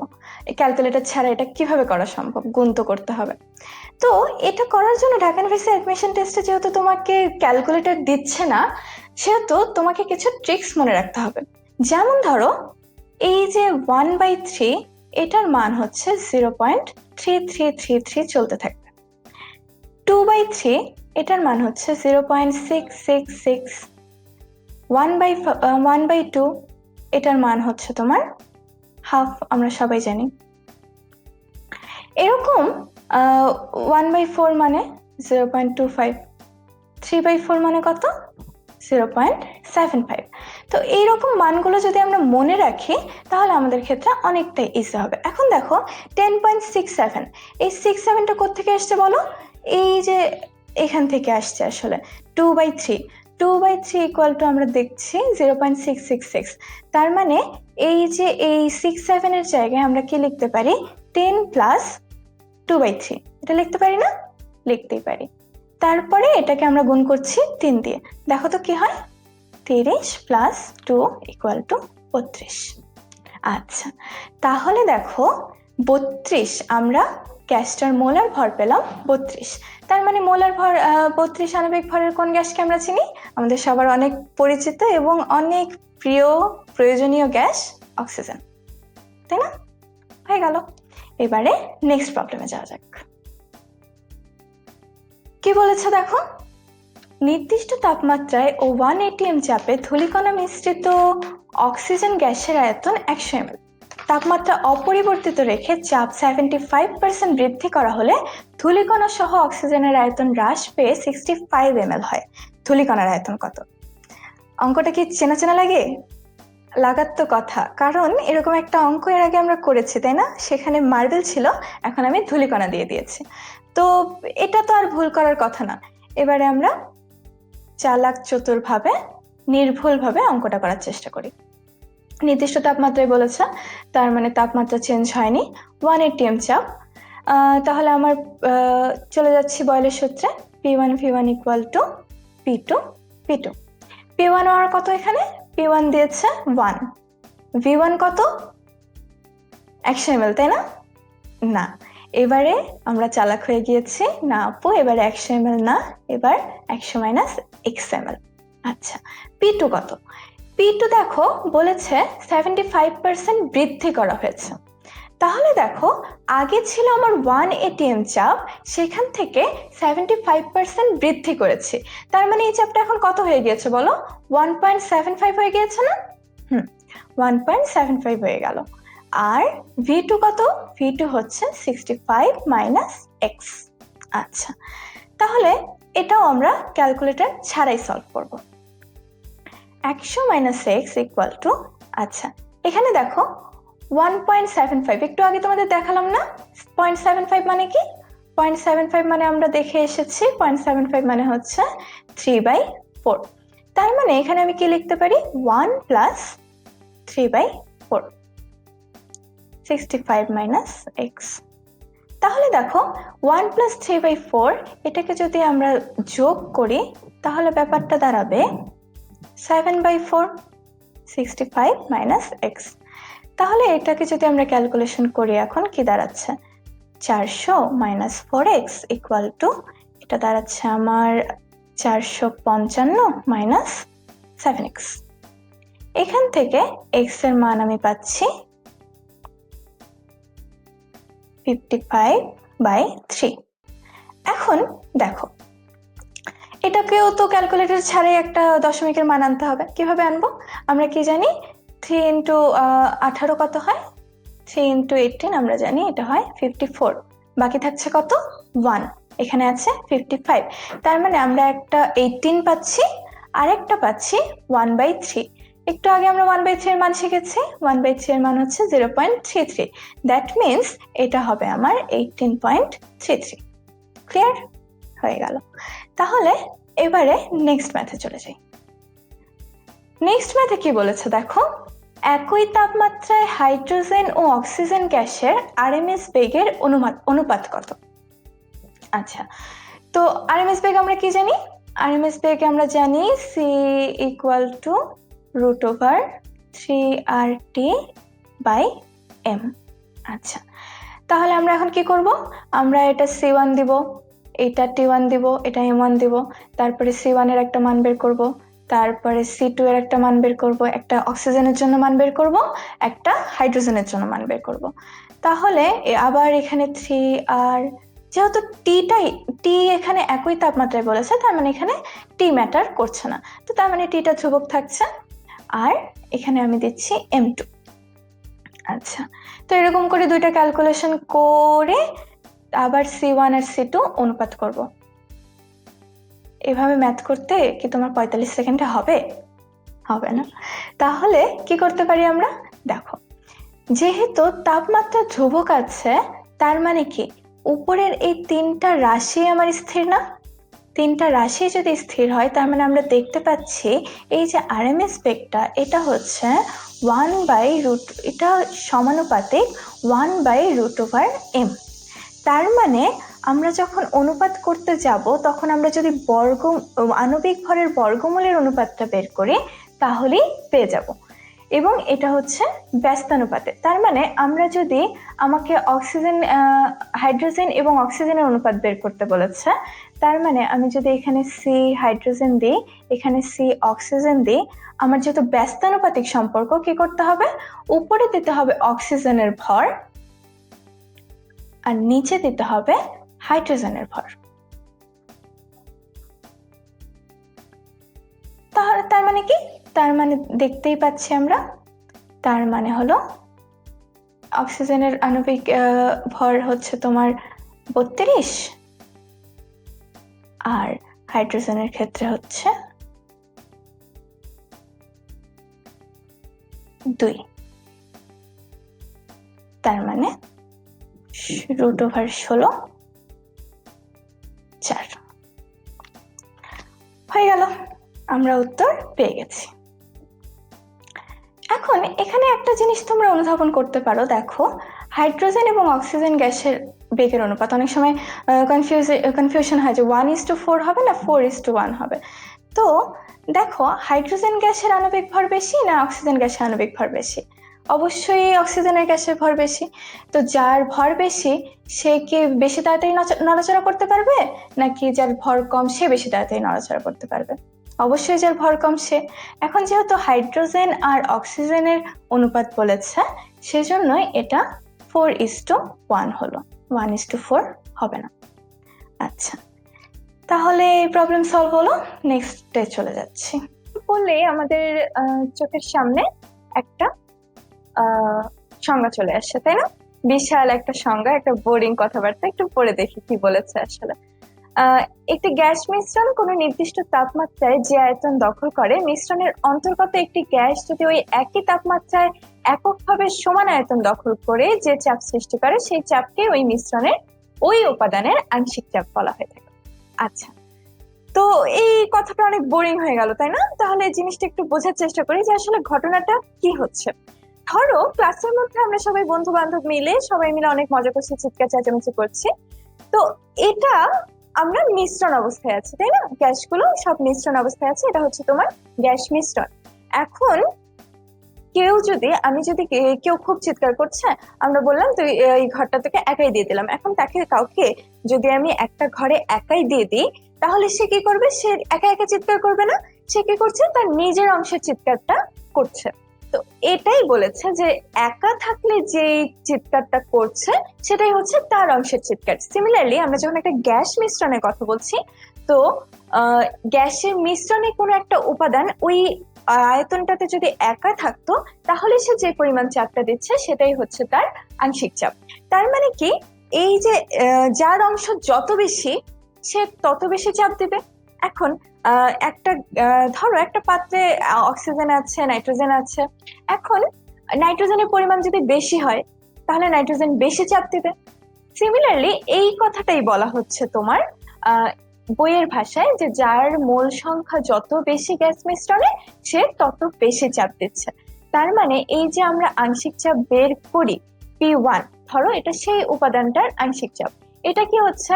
এই ক্যালকুলেটর ছাড়া এটা কিভাবে করা সম্ভব? গুণ তো করতে হবে। তো এটা করার জন্য ঢাকা ইউনিভার্সিটি অ্যাডমিশন টেস্টে যেহেতু তোমাকে ক্যালকুলেটর দিচ্ছে না, সেহেতু তোমাকে কিছু ট্রিক্স মনে রাখতে হবে। যেমন ধরো, এই যে 1/3 এটার মান হচ্ছে 0.3333 চলতে থাকবে। 2/3 এটার মান হচ্ছে 0.666। 1/2 এটার মান হচ্ছে তোমার হাফ, আমরা সবাই জানি। এরকম 1/4 মানে 0.25, 3/4 মানে কত? 0.75। তো এইরকম মানগুলো যদি আমরা মনে রাখি, তাহলে আমাদের ক্ষেত্রে অনেকটাই ইজি হবে। এখন দেখো 10.67, এই 67টা কোত্থেকে আসছে বলো? এই যে এখান থেকে আসছে আসলে। 2/3 ইকুয়াল টু আমরা দেখছি 0.666। তার মানে এই যে এই 67 এর জায়গায় আমরা কি লিখতে পারি? 10 প্লাস 2/3, এটা লিখতে পারি না? লিখতেই পারি। তারপরে এটাকে আমরা গুণ করছি 3 দিয়ে। দেখো তো কি হয়? 30 প্লাস 2 ইকুয়াল টু 32। আচ্ছা, তাহলে দেখো 32, আমরা গ্যাসটার মোলার ভর পেলাম 32। তার মানে মোলার ভর 32 আণবিক ভরের কোন গ্যাসকে আমরা চিনি? আমাদের সবার অনেক পরিচিত এবং অনেক প্রিয় প্রয়োজনীয় গ্যাস অক্সিজেন, তাই না? হয়ে গেল। এবারে নেক্সট প্রবলেমে যাওয়া যাক। কি বলেছে দেখো? নির্দিষ্ট তাপমাত্রায় ও 1 atm চাপে ধূলিকণা মিশ্রিত অক্সিজেন গ্যাসের আয়তন 100 ml। তাপমাত্রা অপরিবর্তিত রেখে চাপ 75% বৃদ্ধি করা হলে ধূলিকণা সহ অক্সিজেনের আয়তন হ্রাস পেয়ে 65 ml হয়। ধূলিকণার আয়তন কত? অঙ্কটা কি চেনা চেনা লাগে? লাগার তো কথা, কারণ এরকম একটা অঙ্ক এর আগে আমরা করেছি, তাই না? সেখানে মার্বেল ছিল, এখন আমি ধূলিকণা দিয়ে দিয়েছি। তো এটা তো আর ভুল করার কথা না। এবারে আমরা চালাক চতুরভাবে, নির্ভুলভাবে অঙ্কটা করার চেষ্টা করি। নির্দিষ্ট তাপমাত্রায় বলেছে, তার মানে তাপমাত্রা চেঞ্জ হয়নি, 1 atm চাপ। তাহলে আমার চলে যাচ্ছি বয়লের সূত্রে। P1 V1 equal to P2 P2। P1 আর কত? এখানে P1 দিয়েছে 1, V1 কত? 100 ml, তাই না? না, এবারে আমরা চালাক হয়ে গিয়েছি। না আপু, এবারে 100 ml না, এবার 100 মাইনাস x ml। আচ্ছা, P2 কত? P2 দেখো বলেছে 75% বৃদ্ধি করা হয়েছে। তাহলে দেখো, আগে ছিল আমার 1 atm চাপ, সেখান থেকে 75% বৃদ্ধি করেছি। তার মানে এই চাপটা এখন কত হয়ে গিয়েছে বলো? 1.75 হয়ে গিয়েছে না? 1.75 হয়ে গেল। আর V2 কত? V2 হচ্ছে 65 মাইনাস x। আচ্ছা, তাহলে এটাও আমরা ক্যালকুলেটর ছাড়াই সলভ করব। 100 মাইনাস x ইকুয়াল টু, আচ্ছা এখানে দেখো 1.75, একটু আগে তোমাদের দেখালাম না 0.75 মানে কি? 0.75 মানে আমরা দেখে এসেছি 0.75 মানে হচ্ছে 3/4। তার মানে এখানে আমি কি লিখতে পারি? 1 প্লাস 3/4। 65 minus x. তাহলে দেখো 1 প্লাস 3/4 এটাকে যদি আমরা যোগ করি তাহলে ব্যাপারটা দাঁড়াবে 7/4, 65 মাইনাস এক্স। তাহলে এটাকে যদি আমরা ক্যালকুলেশন করি এখন কি দাঁড়াচ্ছে, 400 মাইনাস 4x ইকুয়াল টু, এটা দাঁড়াচ্ছে আমার 455 মাইনাস 7x। এখান থেকে x এর মান আমি পাচ্ছি 55/3। এখন দেখো এটাকেও তো ক্যালকুলেটর ছাড়াই একটা দশমিকের মান আনতে হবে। কিভাবে আনবো, আমরা কি জানি 3 ইন্টু 18 কত হয়, 3 ইন্টু 18 আমরা জানি এটা হয় 54, বাকি থাকছে কত 1, এখানে আছে 55। তার মানে আমরা একটা 18 পাচ্ছি আর একটা পাচ্ছি 1/3। একটু আগে আমরা 1/3 এর মান শিখেছি, 1/3 এর মান হচ্ছে 0.33, দ্যাট মিনস এটা হবে আমার 18.33। ক্লিয়ার হয়ে গেল। তাহলে এবারে নেক্সট ম্যাথে চলে যাই। নেক্সট ম্যাথে কি বলেছে দেখো, একই তাপমাত্রায় হাইড্রোজেন ও অক্সিজেন গ্যাসের আরএমএস বেগের অনুপাত কত। আচ্ছা, তো আরএমএস বেগ আমরা কি জানি, আরএমএস বেগ আমরা জানি c ইকুয়াল টু √3RT/m। আচ্ছা, তাহলে আমরা এখন কি করব, আমরা এটা c1 দিব, এটা t1 দিব, এটা m1 দিব, তারপরে c1 এর একটা মান বের করব, তারপরে c2 এর একটা মান বের করব, একটা অক্সিজেনের জন্য মান বের করব, একটা হাইড্রোজেনের জন্য মান বের করব। তাহলে আবার এখানে 3R, যেহেতু টি এখানে একই তাপমাত্রায় বলেছে তার মানে এখানে টি ম্যাটার করছে না, তো তার মানে টিটা ধ্রুবক থাকছে। আর এখানে আমি দিচ্ছি m2। আচ্ছা, তো এরকম করে দুইটা ক্যালকুলেশন করে আবার c1 আর c2 অনুপাত করব। এভাবে ম্যাথ করতে কি তোমার 45 সেকেন্ডে হবে? হবে না। তাহলে কি করতে পারি আমরা, দেখো যেহেতু তাপমাত্রা ধ্রুবক আছে তার মানে কি উপরের এই তিনটা রাশি আমার স্থির না, তিনটা রাশি যদি স্থির হয় তার মানে আমরা দেখতে পাচ্ছি এই যে আরএমএস বেগটা এটা হচ্ছে 1/√, এটা সমানুপাতিক 1/√m। তার মানে আমরা যখন অনুপাত করতে যাব তখন আমরা যদি আণবিক ভরের বর্গমূলের অনুপাতটা বের করি তাহলেই পেয়ে যাব, এবং এটা হচ্ছে ব্যস্তানুপাতে। তার মানে আমরা যদি আমাকে হাইড্রোজেন এবং অক্সিজেনের অনুপাত বের করতে বলেছে, তার মানে আমি যদি এখানে সি হাইড্রোজেন দিই, এখানে সি অক্সিজেন দিই, আমার যেহেতু ব্যস্তানুপাতিক সম্পর্ক, কি করতে হবে, উপরে দিতে হবে অক্সিজেনের ভর আর নিচে দিতে হবে হাইড্রোজেনের ভর। তাহলে তার মানে কি, তার মানে দেখতেই পাচ্ছি আমরা, তার মানে হলো অক্সিজেনের আণবিক ভর হচ্ছে তোমার 32 আর হাইড্রোজেনের ক্ষেত্রে হচ্ছে 2, তার মানে √16 4 হয়ে গেল, আমরা উত্তর পেয়ে গেছি। এখন এখানে একটা জিনিস তোমরা অনুধাবন করতে পারো, দেখো হাইড্রোজেন এবং অক্সিজেন গ্যাসের বেগের অনুপাত অনেক সময় কনফিউশন হয় যে 1:4 হবে না 4:1 হবে। তো দেখো হাইড্রোজেন গ্যাসের আণবিক ভর বেশি না অক্সিজেন গ্যাসের আণবিক ভর বেশি? অবশ্যই অক্সিজেনের গ্যাসের ভর বেশি। তো যার ভর বেশি সে কি বেশি তাড়াতাড়ি নড়াচড়া করতে পারবে, নাকি যার ভর কম সে বেশি তাড়াতাড়ি নড়াচড়া করতে পারবে? অবশ্যই যার ভর কম সে। এখন যেহেতু হাইড্রোজেন আর অক্সিজেনের অনুপাত বলেছে সেজন্যই এটা 4:1 হলো, 1:4 হবে না। আচ্ছা, তাহলে এই প্রবলেম সলভ হলো। নেক্সট ডে চলে যাচ্ছি। বললে আমাদের চোখের সামনে একটা সংজ্ঞা চলে আসছে, তাই না? বিশাল একটা সংজ্ঞা, একটা বোরিং কথাবার্তা, একটু পড়ে দেখি কি বলেছে আসলে। একটি গ্যাস মিশ্রণ কোনো নির্দিষ্ট তাপমাত্রায় যে আয়তন দখল করে, মিশ্রণের অন্তর্গত একটি গ্যাস যদি ওই একই তাপমাত্রায় এককভাবে সমান আয়তন দখল করে যে চাপ সৃষ্টি করে, সেই চাপকে ওই মিশ্রণের ওই উপাদানের আংশিক চাপ বলা হয়ে থাকে। আচ্ছা, তো এই কথাটা অনেক বোরিং হয়ে গেল, তাই না? তাহলে জিনিসটা একটু বোঝার চেষ্টা করি যে আসলে ঘটনাটা কি হচ্ছে। ধরো ক্লাসের মধ্যে আমরা সবাই বন্ধু বান্ধব মিলে সবাই মিলে অনেক মজা করছি, চিৎকার চেঁচামেচি করছি। তো এটা আমরা মিশ্রণ অবস্থায় আছি, তাই না? গ্যাসগুলো সব মিশ্রণ অবস্থায় আছে, এটা হচ্ছে তোমার গ্যাস মিশ্রণ। এখন আমি যদি কেউ খুব চিৎকার করছে, আমরা বললাম তুই এই ঘরটা থেকে একাই দিয়ে দিলাম। এখন তাকে কাউকে যদি আমি একটা ঘরে একাই দিয়ে দিই, তাহলে সে কি করবে? সে একা একা চিৎকার করবে না, সে কি করছে? তার নিজের অংশের চিৎকারটা করছে। তো এটাই বলেছে যে একা থাকলে যে চিৎকারটা করছে সেটাই হচ্ছে তার অংশের চিৎকার। সিমিলারলি আমরা যখন একটা গ্যাস মিশ্রণের কথা বলছি, তো গ্যাসের মিশ্রণে কোনো একটা উপাদান ওই আয়তনটাতে যদি একা থাকতো, তাহলে সে যে পরিমাণ চাপটা দিচ্ছে সেটাই হচ্ছে তার আংশিক চাপ। তার মানে কি, এই যে যার অংশ যত বেশি সে তত বেশি চাপ দিবে। এখন ধরো একটা পাত্রে অক্সিজেন আছে, নাইট্রোজেন আছে। এখন নাইট্রোজেনের পরিমাণ যদি বেশি হয়, তাহলে নাইট্রোজেন বেশি চাপ দিবে। সিমিলারলি এই কথাটাই বলা হচ্ছে তোমার বইয়ের ভাষায়, যে যার মোল সংখ্যা যত বেশি গ্যাস মিশ্রণে সে তত বেশি চাপ দিচ্ছে। তার মানে এই যে আমরা আংশিক চাপ বের করি P1, ধরো এটা সেই উপাদানটার আংশিক চাপ। এটা কি হচ্ছে,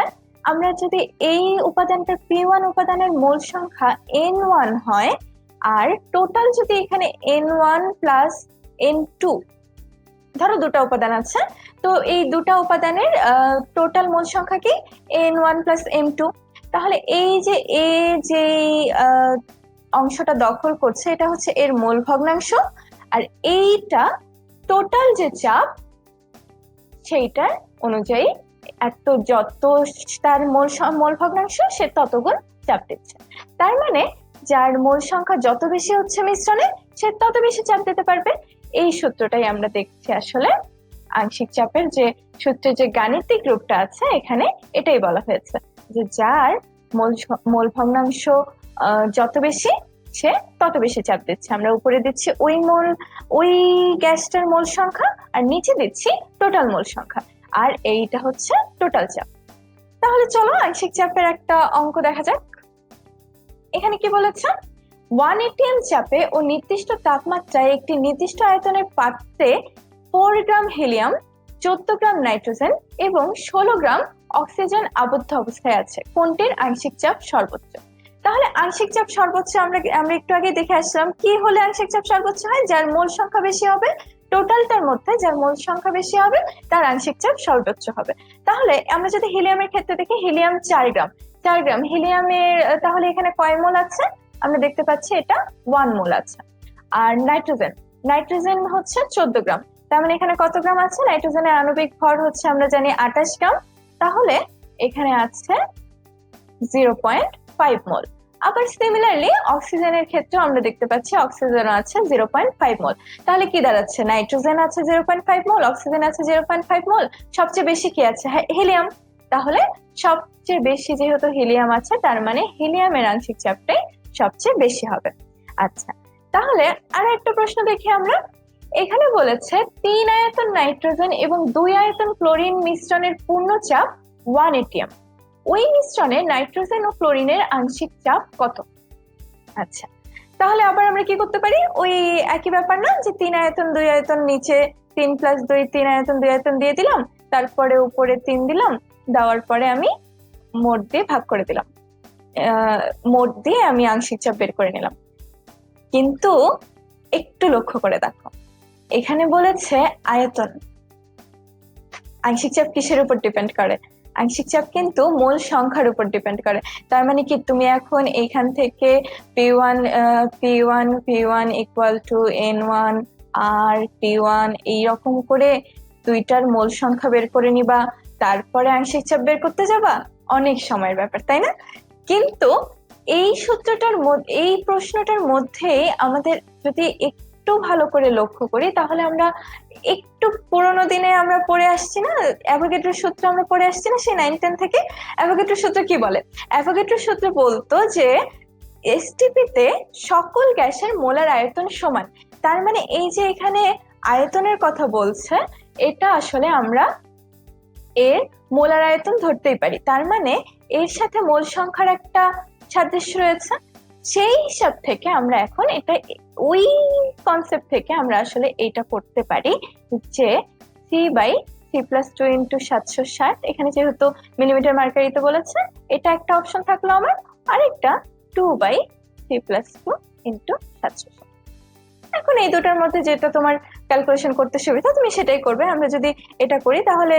আমরা যদি এই উপাদানটার P1 উপাদানের মোল সংখ্যা N1 হয়, আর টোটাল যদি এখানে N1 প্লাস N2, ধরো দুটো উপাদান আছে, তো এই দুটো উপাদানের টোটাল মোল সংখ্যা কি N1 প্লাস M2। তাহলে এই যে এ যে অংশটা দখল করছে এটা হচ্ছে এর মোল ভগ্নাংশ, আর এইটা টোটাল যে চাপ সেইটার অনুযায়ী এত যত তার মোল ভগ্নাংশ সে ততগুণ চাপ দিচ্ছে। তার মানে যার মোল সংখ্যা যত বেশি হচ্ছে মিশ্রণে সে তত বেশি চাপ দিতে পারবে। এই সূত্রটাই আমরা দেখছি আসলে আংশিক চাপের যে সূত্রের যে গাণিতিক রূপটা আছে এখানে, এটাই বলা হয়েছে যে যার মোল ভগ্নাংশ যত বেশি সে তত বেশি চাপ দিচ্ছে। আমরা উপরে দিচ্ছি ওই গ্যাসটার মোল সংখ্যা, আর নিচে দিচ্ছি টোটাল মোল সংখ্যা, আর এইটা হচ্ছে টোটাল চাপ। তাহলে চলো আংশিক চাপের একটা অঙ্ক দেখা যাক। এখানে কি বলেছে, 1 atm চাপে ও নির্দিষ্ট তাপমাত্রায় একটি নির্দিষ্ট আয়তনের পাত্রে 4 গ্রাম হিলিয়াম, 14 গ্রাম নাইট্রোজেন এবং 16 গ্রাম অক্সিজেন আবদ্ধ অবস্থায় আছে, কোনটির আংশিক চাপ সর্বোচ্চ? তাহলে আংশিক চাপ সর্বোচ্চ আমরা একটু আগে দেখে আসলাম, কি হলে আংশিক চাপ সর্বোচ্চ হয়? যার মোল সংখ্যা বেশি হবে, টোটালটার মধ্যে যার মোল সংখ্যা বেশি হবে তার আংশিক চাপ সর্বোচ্চ হবে। তাহলে আমরা যদি হিলিয়ামের ক্ষেত্রে দেখি, হিলিয়াম 4 গ্রাম, 4 গ্রাম হিলিয়ামের তাহলে এখানে কয় মোল আছে? আমরা দেখতে পাচ্ছি এটা 1 মোল আছে। আর নাইট্রোজেন হচ্ছে 14 গ্রাম, তার মানে এখানে কত গ্রাম আছে? নাইট্রোজেনের আণবিক ভর হচ্ছে আমরা জানি 28 গ্রাম, তাহলে এখানে আছে 0.5 মোল। আবার সিমিলারলি অক্সিজেনের ক্ষেত্রে আমরা দেখতে পাচ্ছি অক্সিজেন আছে 0.5 মোল। তাহলে কি দাঁড়াচ্ছে? নাইট্রোজেন আছে 0.5 মোল, অক্সিজেন আছে 0.5 মোল, সবচেয়ে বেশি কি আছে? হিলিয়াম। তাহলে সবচেয়ে বেশি যেহেতু হিলিয়াম আছে, তার মানে হিলিয়ামের আংশিক চাপটাই সবচেয়ে বেশি হবে। আচ্ছা, তাহলে আর একটা প্রশ্ন দেখি আমরা। এখানে বলেছে 3 আয়তন নাইট্রোজেন এবং 2 আয়তন ক্লোরিন মিশ্রণের পূর্ণ চাপ 1 atm, ওই মিশ্রণে নাইট্রোজেন ও ক্লোরিনের আংশিক চাপ কত? আচ্ছা, তাহলে আবার আমরা কি করতে পারি? ওই একই ব্যাপার না, যে 3 আয়তন 2 আয়তন, নিচে 3 প্লাস 2 3 আয়তন 2 আয়তন দিয়ে দিলাম, তারপরে উপরে 3 দিলাম, দেওয়ার পরে আমি মোট দিয়ে ভাগ করে দিলাম, মোট দিয়ে আমি আংশিক চাপ বের করে নিলাম। কিন্তু একটু লক্ষ্য করে দেখো, এখানে বলেছে আয়তন। আংশিক চাপ কিসের উপর ডিপেন্ড করে? আংশিক চাপ কিন্তু মোল সংখ্যার উপর ডিপেন্ড করে। তার মানে কি, তুমি এখন এইখান থেকে P1 equal to N1 R P1 এইরকম করে দুইটার মোল সংখ্যা বের করে নিবা, তারপরে আংশিক চাপ বের করতে যাবা? অনেক সময়ের ব্যাপার, তাই না? কিন্তু এই এই প্রশ্নটার মধ্যে আমাদের যদি একটু ভালো করে লক্ষ্য করি, তাহলে আমরা একটু পুরোনো দিনে আমরা পড়ে আসছি না, অ্যাভোগাড্রোর সূত্র আমরা পড়ে আসছি না সেই 9-10 থেকে? অ্যাভোগাড্রোর সূত্র কি বলে? অ্যাভোগাড্রোর সূত্র বলতো যে এসটিপিতে সকল গ্যাসের মোলার আয়তন সমান। তার মানে এই যে এখানে আয়তনের কথা বলছে, এটা আসলে আমরা এর মোলার আয়তন ধরতেই পারি। তার মানে এর সাথে মোল সংখ্যার একটা সাদৃশ্য রয়েছে। সেই হিসাব থেকে আমরা এখন এটা ওই কনসেপ্ট থেকে আমরা আসলে এটা করতে পারি যে C/C+2 ইন্টু 760, এখানে যেহেতু মিলিমিটার মার্কারিতে বলেছে এটা একটা অপশন থাকলো আমার, আরেকটা 2/C+2 ইন্টু 760। এখন এই দুটার মধ্যে যেটা তোমার ক্যালকুলেশন করতে সুবিধা তুমি সেটাই করবে। আমরা যদি এটা করি তাহলে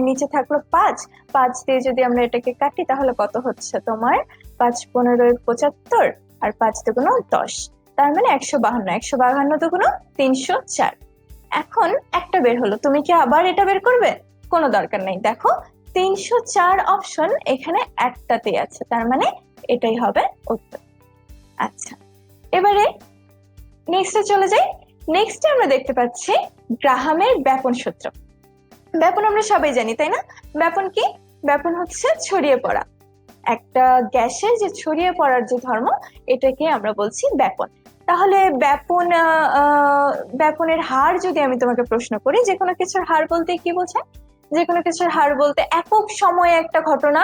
নিচে থাকলো 5 দিয়ে যদি আমরা এটাকে কাটি তাহলে কত হচ্ছে তোমার 5×15 = 75 আর 5×2 = 10, তার মানে 152, 152 × 304। এখন একটা বের হলো, তুমি কি আবার এটা বের করবে? কোনো দরকার নেই, দেখো 304 অপশন এখানে একটাতেই আছে, তার মানে এটাই হবে উত্তর। আচ্ছা, এবারে নেক্সটে চলে যাই। নেক্সটে আমরা দেখতে পাচ্ছি গ্রাহামের ব্যাপন সূত্র। ব্যাপন আমরা সবাই জানি, তাই না? ব্যাপন কি? ব্যাপন হচ্ছে ছড়িয়ে পড়া। একটা গ্যাসের যে ছড়িয়ে পড়ার যে ধর্ম, এটাকে আমরা বলছি ব্যাপন। তাহলে ব্যাপনের হার যদি আমি তোমাকে প্রশ্ন করি, যে কোনো কিছুর হার বলতে কি বোঝায়? যে কোনো কিছুর হার বলতে একক সময়ে একটা ঘটনা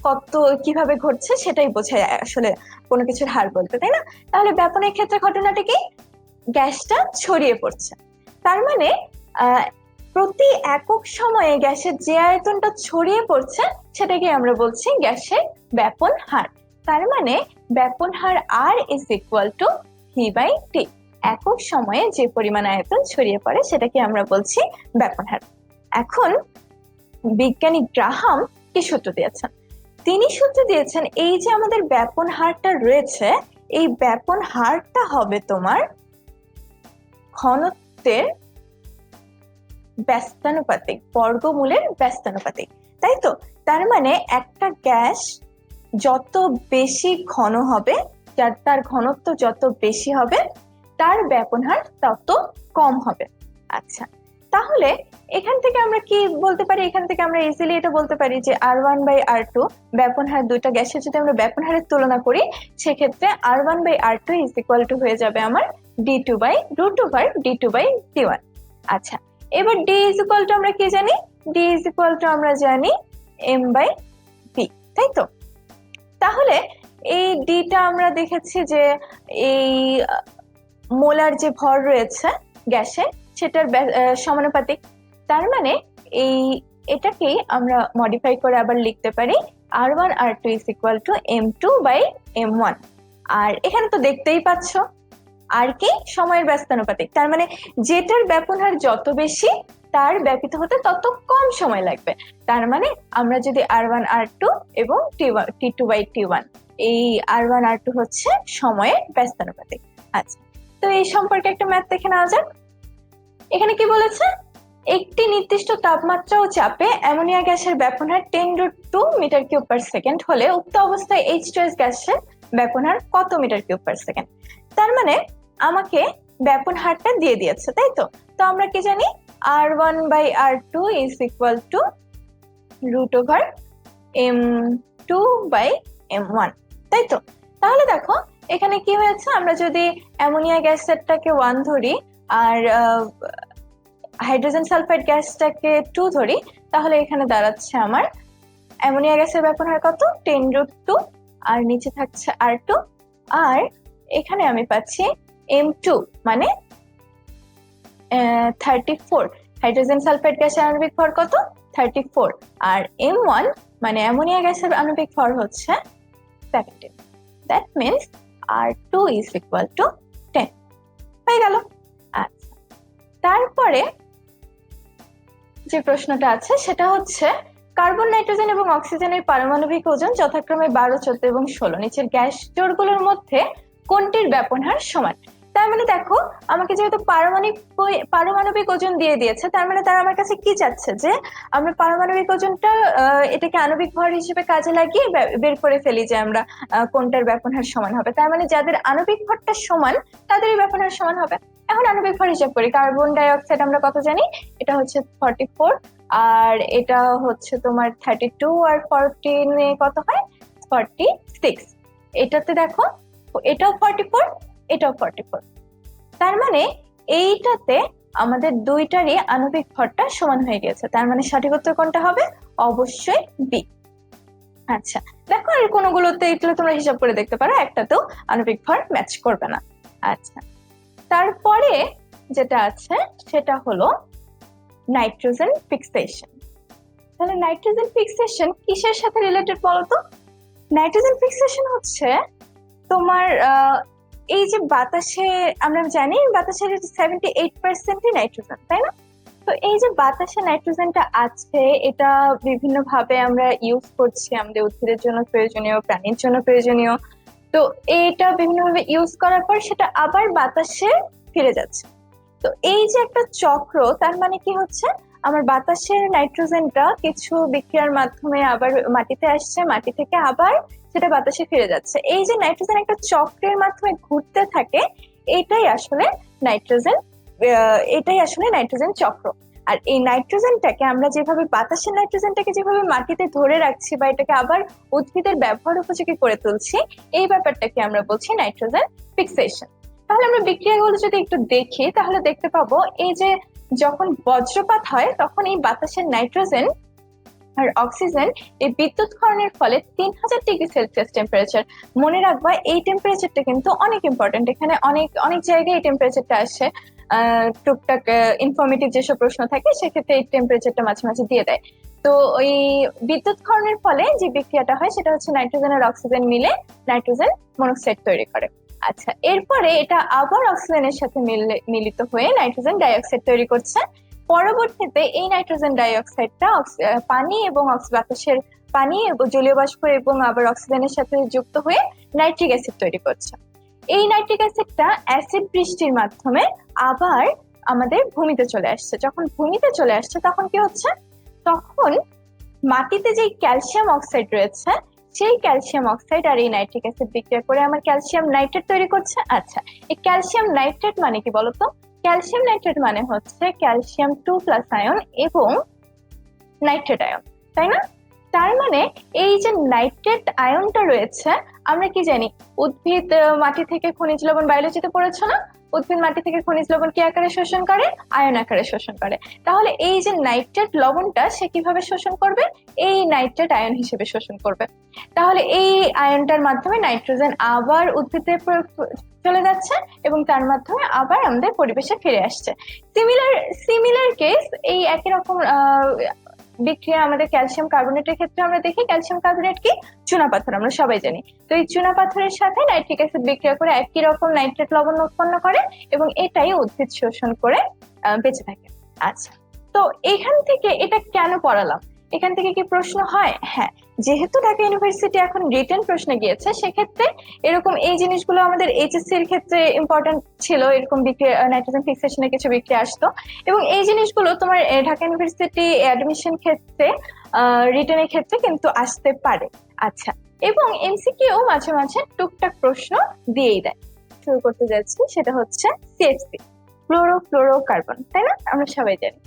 কত কিভাবে ঘটছে সেটাই বোঝায় আসলে কোনো কিছুর হার বলতে, তাই না? তাহলে ব্যাপনের ক্ষেত্রে ঘটনাটা কি? গ্যাসটা ছড়িয়ে পড়ছে, তার মানে প্রতি একক সময়ে গ্যাসের যে আয়তনটা ছড়িয়ে পড়ছে সেটাকে আমরা বলছি গ্যাসের ব্যাপন হার। তার মানে ব্যাপন হার R = V/T। একক সময়ে যে পরিমাণ আয়তন ছড়িয়ে পড়ে সেটাকে আমরা বলছি ব্যাপন হার। এখন বিজ্ঞানী গ্রাহাম কি সূত্র দিয়েছেন? তিনি সূত্র দিয়েছেন এই যে আমাদের ব্যাপন হারটা রয়েছে, এই ব্যাপন হারটা হবে তোমার ঘনত্বের ব্যস্তানুপাতিক, বর্গমূলের ব্যস্তানুপাতিক, তাই তো? তার মানে একটা গ্যাস যত বেশি ঘন হবে, তার ঘনত্ব যত বেশি হবে, তার ব্যাপন হার তত কম হবে। আচ্ছা, তাহলে এখান থেকে আমরা কি বলতে পারি? এখান থেকে আমরা ইজিলি এটা বলতে পারি যে R1/R2 ব্যাপন হার, দুইটা গ্যাসের যদি আমরা ব্যাপন হারের তুলনা করি সেক্ষেত্রে R1/R2 = হয়ে যাবে আমার D2/√/D2/T1। আচ্ছা, এবার D = আমরা কি জানি? D = আমরা জানি M/V, তাই তো? তাহলে এই ডিটা আমরা দেখেছি যে এই মোলার যে ভর রয়েছে গ্যাসে সেটার সমানুপাতিক, তার মানে এটাকেই আমরা মডিফাই করে আবার লিখতে পারি R1/R2 = M2/M1। আর এখানে তো দেখতেই পাচ্ছ আর কি সময়ের ব্যস্তানুপাতিক, তার মানে যেটার ব্যাপন হার যত বেশি তার ব্যাপিত হতে তত কম সময় লাগবে। তার মানে আমরা যদি R1/R2 এবং T2/T1, এই R1/R2 হচ্ছে সময়ের ব্যস্তানুপাতিক। আচ্ছা, তো এই সম্পর্কে একটা ম্যাথ দেখে নেওয়া যাক। এখানে কি বলেছে? একটি নির্দিষ্ট তাপমাত্রা ও চাপে অ্যামোনিয়া গ্যাসের ব্যাপন হার 10√2 m3/s হলে উক্ত অবস্থায় H2S গ্যাসের ব্যাপন হার কত m3/s? তার মানে আমাকে ব্যাপন হারটা দিয়ে দিয়েছে, তাই তো? তো আমরা কি জানি? R1/R2 = √M2/M1, তাই তো? তাহলে দেখো এখানে কি হয়েছে, আমরা যদি অ্যামোনিয়া গ্যাসটাকে 1 ধরি আর হাইড্রোজেন সালফাইড গ্যাসটাকে 2 ধরি, তাহলে এখানে দাঁড়াচ্ছে আমার অ্যামোনিয়া গ্যাসের ব্যাপন হার কত? 10√2, আর নিচে থাকছে R2, আর এখানে আমি পাচ্ছি M2 মানে 34। হাইড্রোজেন সালফাইড গ্যাসের আণবিক ভর কত? 34। আর M1 মানে অ্যামোনিয়া গ্যাসের আণবিক ভর হচ্ছে 17। দ্যাট মিন্স R2 = 10 হয়ে গেল। আচ্ছা, তারপরে যে প্রশ্নটা আছে সেটা হচ্ছে কার্বন, নাইট্রোজেন এবং অক্সিজেনের পারমাণবিক ওজন যথাক্রমে 12, 14 এবং 16 নিচের গ্যাস জোড়গুলোর মধ্যে কোনটির ব্যাপন হার সমান? তার মানে দেখো আমাকে যেহেতু পারমাণবিক ওজন দিয়ে দিয়েছে, তার মানে তারা আমার কাছে কি চাচ্ছে? যে আমরা পারমাণবিক ওজনটা এটাকে আণবিক ভর হিসেবে কাজে লাগিয়ে বের করে ফেলি যে আমরা কোনটার ব্যাপন হার সমান হবে। তার মানে যাদের আণবিক ভরটা সমান তাদেরই ব্যাপন হার সমান হবে। এখন আণবিক ভর হিসাব করি। কার্বন ডাই অক্সাইড আমরা কত জানি? এটা হচ্ছে 44, আর এটা হচ্ছে তোমার 32, আর 14 কত হয়? 46। এটাতে দেখো এটাও 44, এটাও 44। তার মানে এইটাতে আমাদের দুইটারই আণবিক ভরটা সমান হয়ে গেছে। তার মানে সঠিক উত্তর কোনটা হবে? অবশ্যই বি। আচ্ছা, দেখো আর কোনগুলোতে এগুলো তোমরা হিসাব করে দেখতে পারো, একটাতেও আণবিক ভর ম্যাচ করবে না। আচ্ছা, তারপরে যেটা আছে সেটা হলো নাইট্রোজেন ফিক্সেশন। তাহলে নাইট্রোজেন ফিক্সেশন কিসের সাথে রিলেটেড বলো তো? নাইট্রোজেন ফিক্সেশন হচ্ছে তোমার এই যে বাতাসে, আমরা জানি বাতাসের 78% নাইট্রোজেন, তাই না? তো এই যে বাতাসে নাইট্রোজেনটা আছে, এটা বিভিন্ন ভাবে আমরা ইউজ করছি, আমাদের উদ্ভিদের জন্য প্রয়োজনীয়, প্রাণীর জন্য প্রয়োজনীয়। তো এটা বিভিন্ন ভাবে ইউজ করার পর সেটা আবার বাতাসে ফিরে যাচ্ছে। তো এই যে একটা চক্র, তার মানে কি হচ্ছে, আমার বাতাসের নাইট্রোজেনটা কিছু বিক্রিয়ার মাধ্যমে আবার মাটিতে আসছে, মাটি থেকে আবার সেটা বাতাসে ফিরে যাচ্ছে। এই যে নাইট্রোজেন একটা চক্রের মাধ্যমে ঘুরতে থাকে, এটাই আসলে নাইট্রোজেন, এটাই আসলে নাইট্রোজেন চক্র। আর এই নাইট্রোজেনটাকে আমরা যেভাবে বাতাসের নাইট্রোজেনটাকে যেভাবে মাটিতে ধরে রাখছি বা এটাকে আবার উদ্ভিদের ব্যবহার উপযোগী করে তুলছি, এই ব্যাপারটাকে আমরা বলছি নাইট্রোজেন ফিক্সেশন। তাহলে আমরা বিক্রিয়াগুলো যদি একটু দেখি তাহলে দেখতে পাবো, এই যে যখন বজ্রপাত হয় তখন এই বাতাসের নাইট্রোজেন আর অক্সিজেন এই বিদ্যুৎ ক্ষরণের ফলে 3000 ডিগ্রি সেলসিয়াস টেম্পারেচার, মনে রাখবা এই টেম্পারেচারটা কিন্তু অনেক ইম্পর্টেন্ট। এখানে অনেক অনেক জায়গায় এই টেম্পারেচারটা আসে, টুকটাক ইনফরমেটিভ যেসব প্রশ্ন থাকে সেক্ষেত্রে এই টেম্পারেচারটা মাঝে মাঝে দিয়ে দেয়। তো ওই বিদ্যুৎ ক্ষরণের ফলে যে বিক্রিয়াটা হয় সেটা হচ্ছে নাইট্রোজেন আর অক্সিজেন মিলে নাইট্রোজেন মনোক্সাইড তৈরি করে। আচ্ছা, এরপরে এটা আবার অক্সিজেনের সাথে মিলিত হয়ে নাইট্রোজেন ডাইঅক্সাইড তৈরি করছে। পরবর্তীতে এই নাইট্রোজেন ডাইঅক্সাইডটা পানি এবং বাতাসের পানি এবং জলীয় বাষ্প এবং আবার অক্সিজেনের সাথে যুক্ত হয়ে নাইট্রিক অ্যাসিড তৈরি করছে। এই নাইট্রিক অ্যাসিডটা অ্যাসিড বৃষ্টির মাধ্যমে আবার আমাদের ভূমিতে চলে আসছে। যখন ভূমিতে চলে আসছে তখন কি হচ্ছে, তখন মাটিতে যে ক্যালসিয়াম অক্সাইড রয়েছে সেই ক্যালসিয়াম অক্সাইড আর এই নাইট্রিক অ্যাসিড বিক্রিয়া করে আমার ক্যালসিয়াম নাইট্রেট তৈরি করছে। আচ্ছা, এই ক্যালসিয়াম নাইট্রেট মানে কি বলতো? ক্যালসিয়াম নাইট্রেট মানে হচ্ছে ক্যালসিয়াম 2+ আয়ন এবং নাইট্রেট আয়ন, তাই না? তার মানে এই যে নাইট্রেট আয়নটা রয়েছে, আমরা কি জানি উদ্ভিদ মাটি থেকে খনিজ লবণ, বায়োলজিতে পড়েছো না? উদ্ভিদ মাটি থেকে খনিজ লবণ কি আকারে শোষণ করে? আয়ন আকারে শোষণ করে। তাহলে এই যে নাইট্রেট লবণটা সে কিভাবে শোষণ করবে? এই নাইট্রেট আয়ন হিসেবে শোষণ করবে। তাহলে এই আয়নটার মাধ্যমে নাইট্রোজেন আবার উদ্ভিদে চলে যাচ্ছে এবং তার মাধ্যমে আবার আমাদের পরিবেশে ফিরে আসছে। সিমিলার সিমিলার কেস, এই একই রকম বিক্রিয়া আমাদের ক্যালসিয়াম কার্বনেটের ক্ষেত্রে আমরা দেখি। ক্যালসিয়াম কার্বনেট কি? চুনাপাথর, আমরা সবাই জানি। তো এই চুনাপাথরের সাথে নাইট্রিক অ্যাসিড বিক্রিয়া করে একই রকম নাইট্রেট লবণ উৎপন্ন করে এবং এটাই উদ্ভিদ শোষণ করে বেঁচে থাকে। আচ্ছা, তো এখান থেকে এটা কেন পড়ালাম? এখান থেকে কি প্রশ্ন হয়? হ্যাঁ, যেহেতু ঢাকা ইউনিভার্সিটি এখন রিটেন প্রশ্নে গিয়েছে, সেক্ষেত্রে এরকম এই জিনিসগুলো আমাদের এইচএসসি এর ক্ষেত্রে ইম্পর্টেন্ট ছিল। এরকম বিক্রিয়া, নাইট্রোজেন ফিক্সেশনের কিছু বিক্রিয়া আসতো এবং এই জিনিসগুলো তোমার ঢাকা ইউনিভার্সিটি অ্যাডমিশন ক্ষেত্রে, রিটেনের ক্ষেত্রে কিন্তু আসতে পারে। আচ্ছা, এবং এমসিকিউ মাঝে মাঝে টুকটাক প্রশ্ন দিয়েই দেয়। শুরু করতে যাচ্ছি, সেটা হচ্ছে সিএফসি, ক্লোরোফ্লোরোকার্বন, তাই না? আমরা সবাই জানি।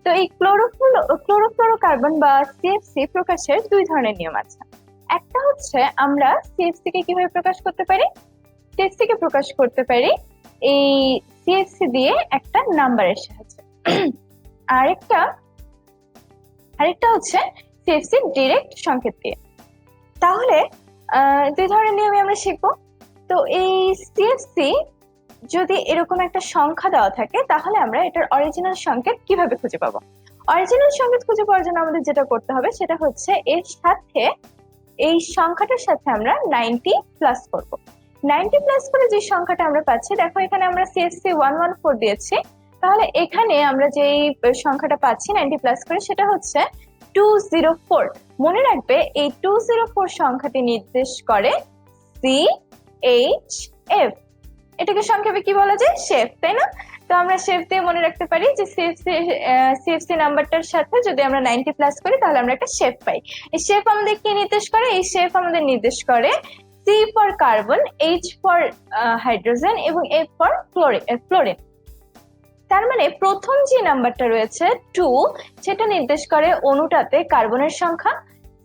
তো এই ক্লোরোফ্লোরোকার্বন বা সিএফসি প্রকাশের দুই ধরনের নিয়ম আছে। একটা হচ্ছে আমরা সিএফসি কে কিভাবে প্রকাশ করতে পারি? সিএফসি কে প্রকাশ করতে পারি এই সিএফসি দিয়ে একটা নাম্বারের সাহায্যে। আরেকটা হচ্ছে সিএফসি ডিরেক্ট সংকেত দিয়ে। তাহলে দুই ধরনের নিয়মই আমরা শিখবো। তো এই সিএফসি যদি এরকম একটা সংখ্যা দেওয়া থাকে, তাহলে আমরা এটার অরিজিনাল সংকেত কিভাবে খুঁজে পাবো? অরিজিনাল সংকেত খুঁজে পাওয়ার জন্য আমাদের যেটা করতে হবে সেটা হচ্ছে এর সাথে, এই সংখ্যাটার সাথে আমরা 90 প্লাস করব। 90 প্লাস করে যে সংখ্যাটা আমরা পাচ্ছি, দেখো এখানে আমরা সিএফসি 114 দিয়েছি, তাহলে এখানে আমরা যে সংখ্যাটা পাচ্ছি 90 প্লাস করে সেটা হচ্ছে 204। মনে রাখবে এই 204 সংখ্যাটি নির্দেশ করে CHF। এটাকে সংক্ষেপে কি বলা যায়? শেফ, তাই না? তো আমরা শেফ দিয়ে মনে রাখতে পারি যে সিএফসি নাম্বারটার সাথে যদি আমরা 90 প্লাস করি তাহলে আমরা একটা শেফ পাই। এই শেফ আমাদের কি নির্দেশ করে? এই শেফ আমাদের নির্দেশ করে C for carbon, H for hydrogen এবং F ফর ফ্লোরিন। তার মানে প্রথম যে নাম্বারটা রয়েছে 2, সেটা নির্দেশ করে অণুটাতে কার্বনের সংখ্যা।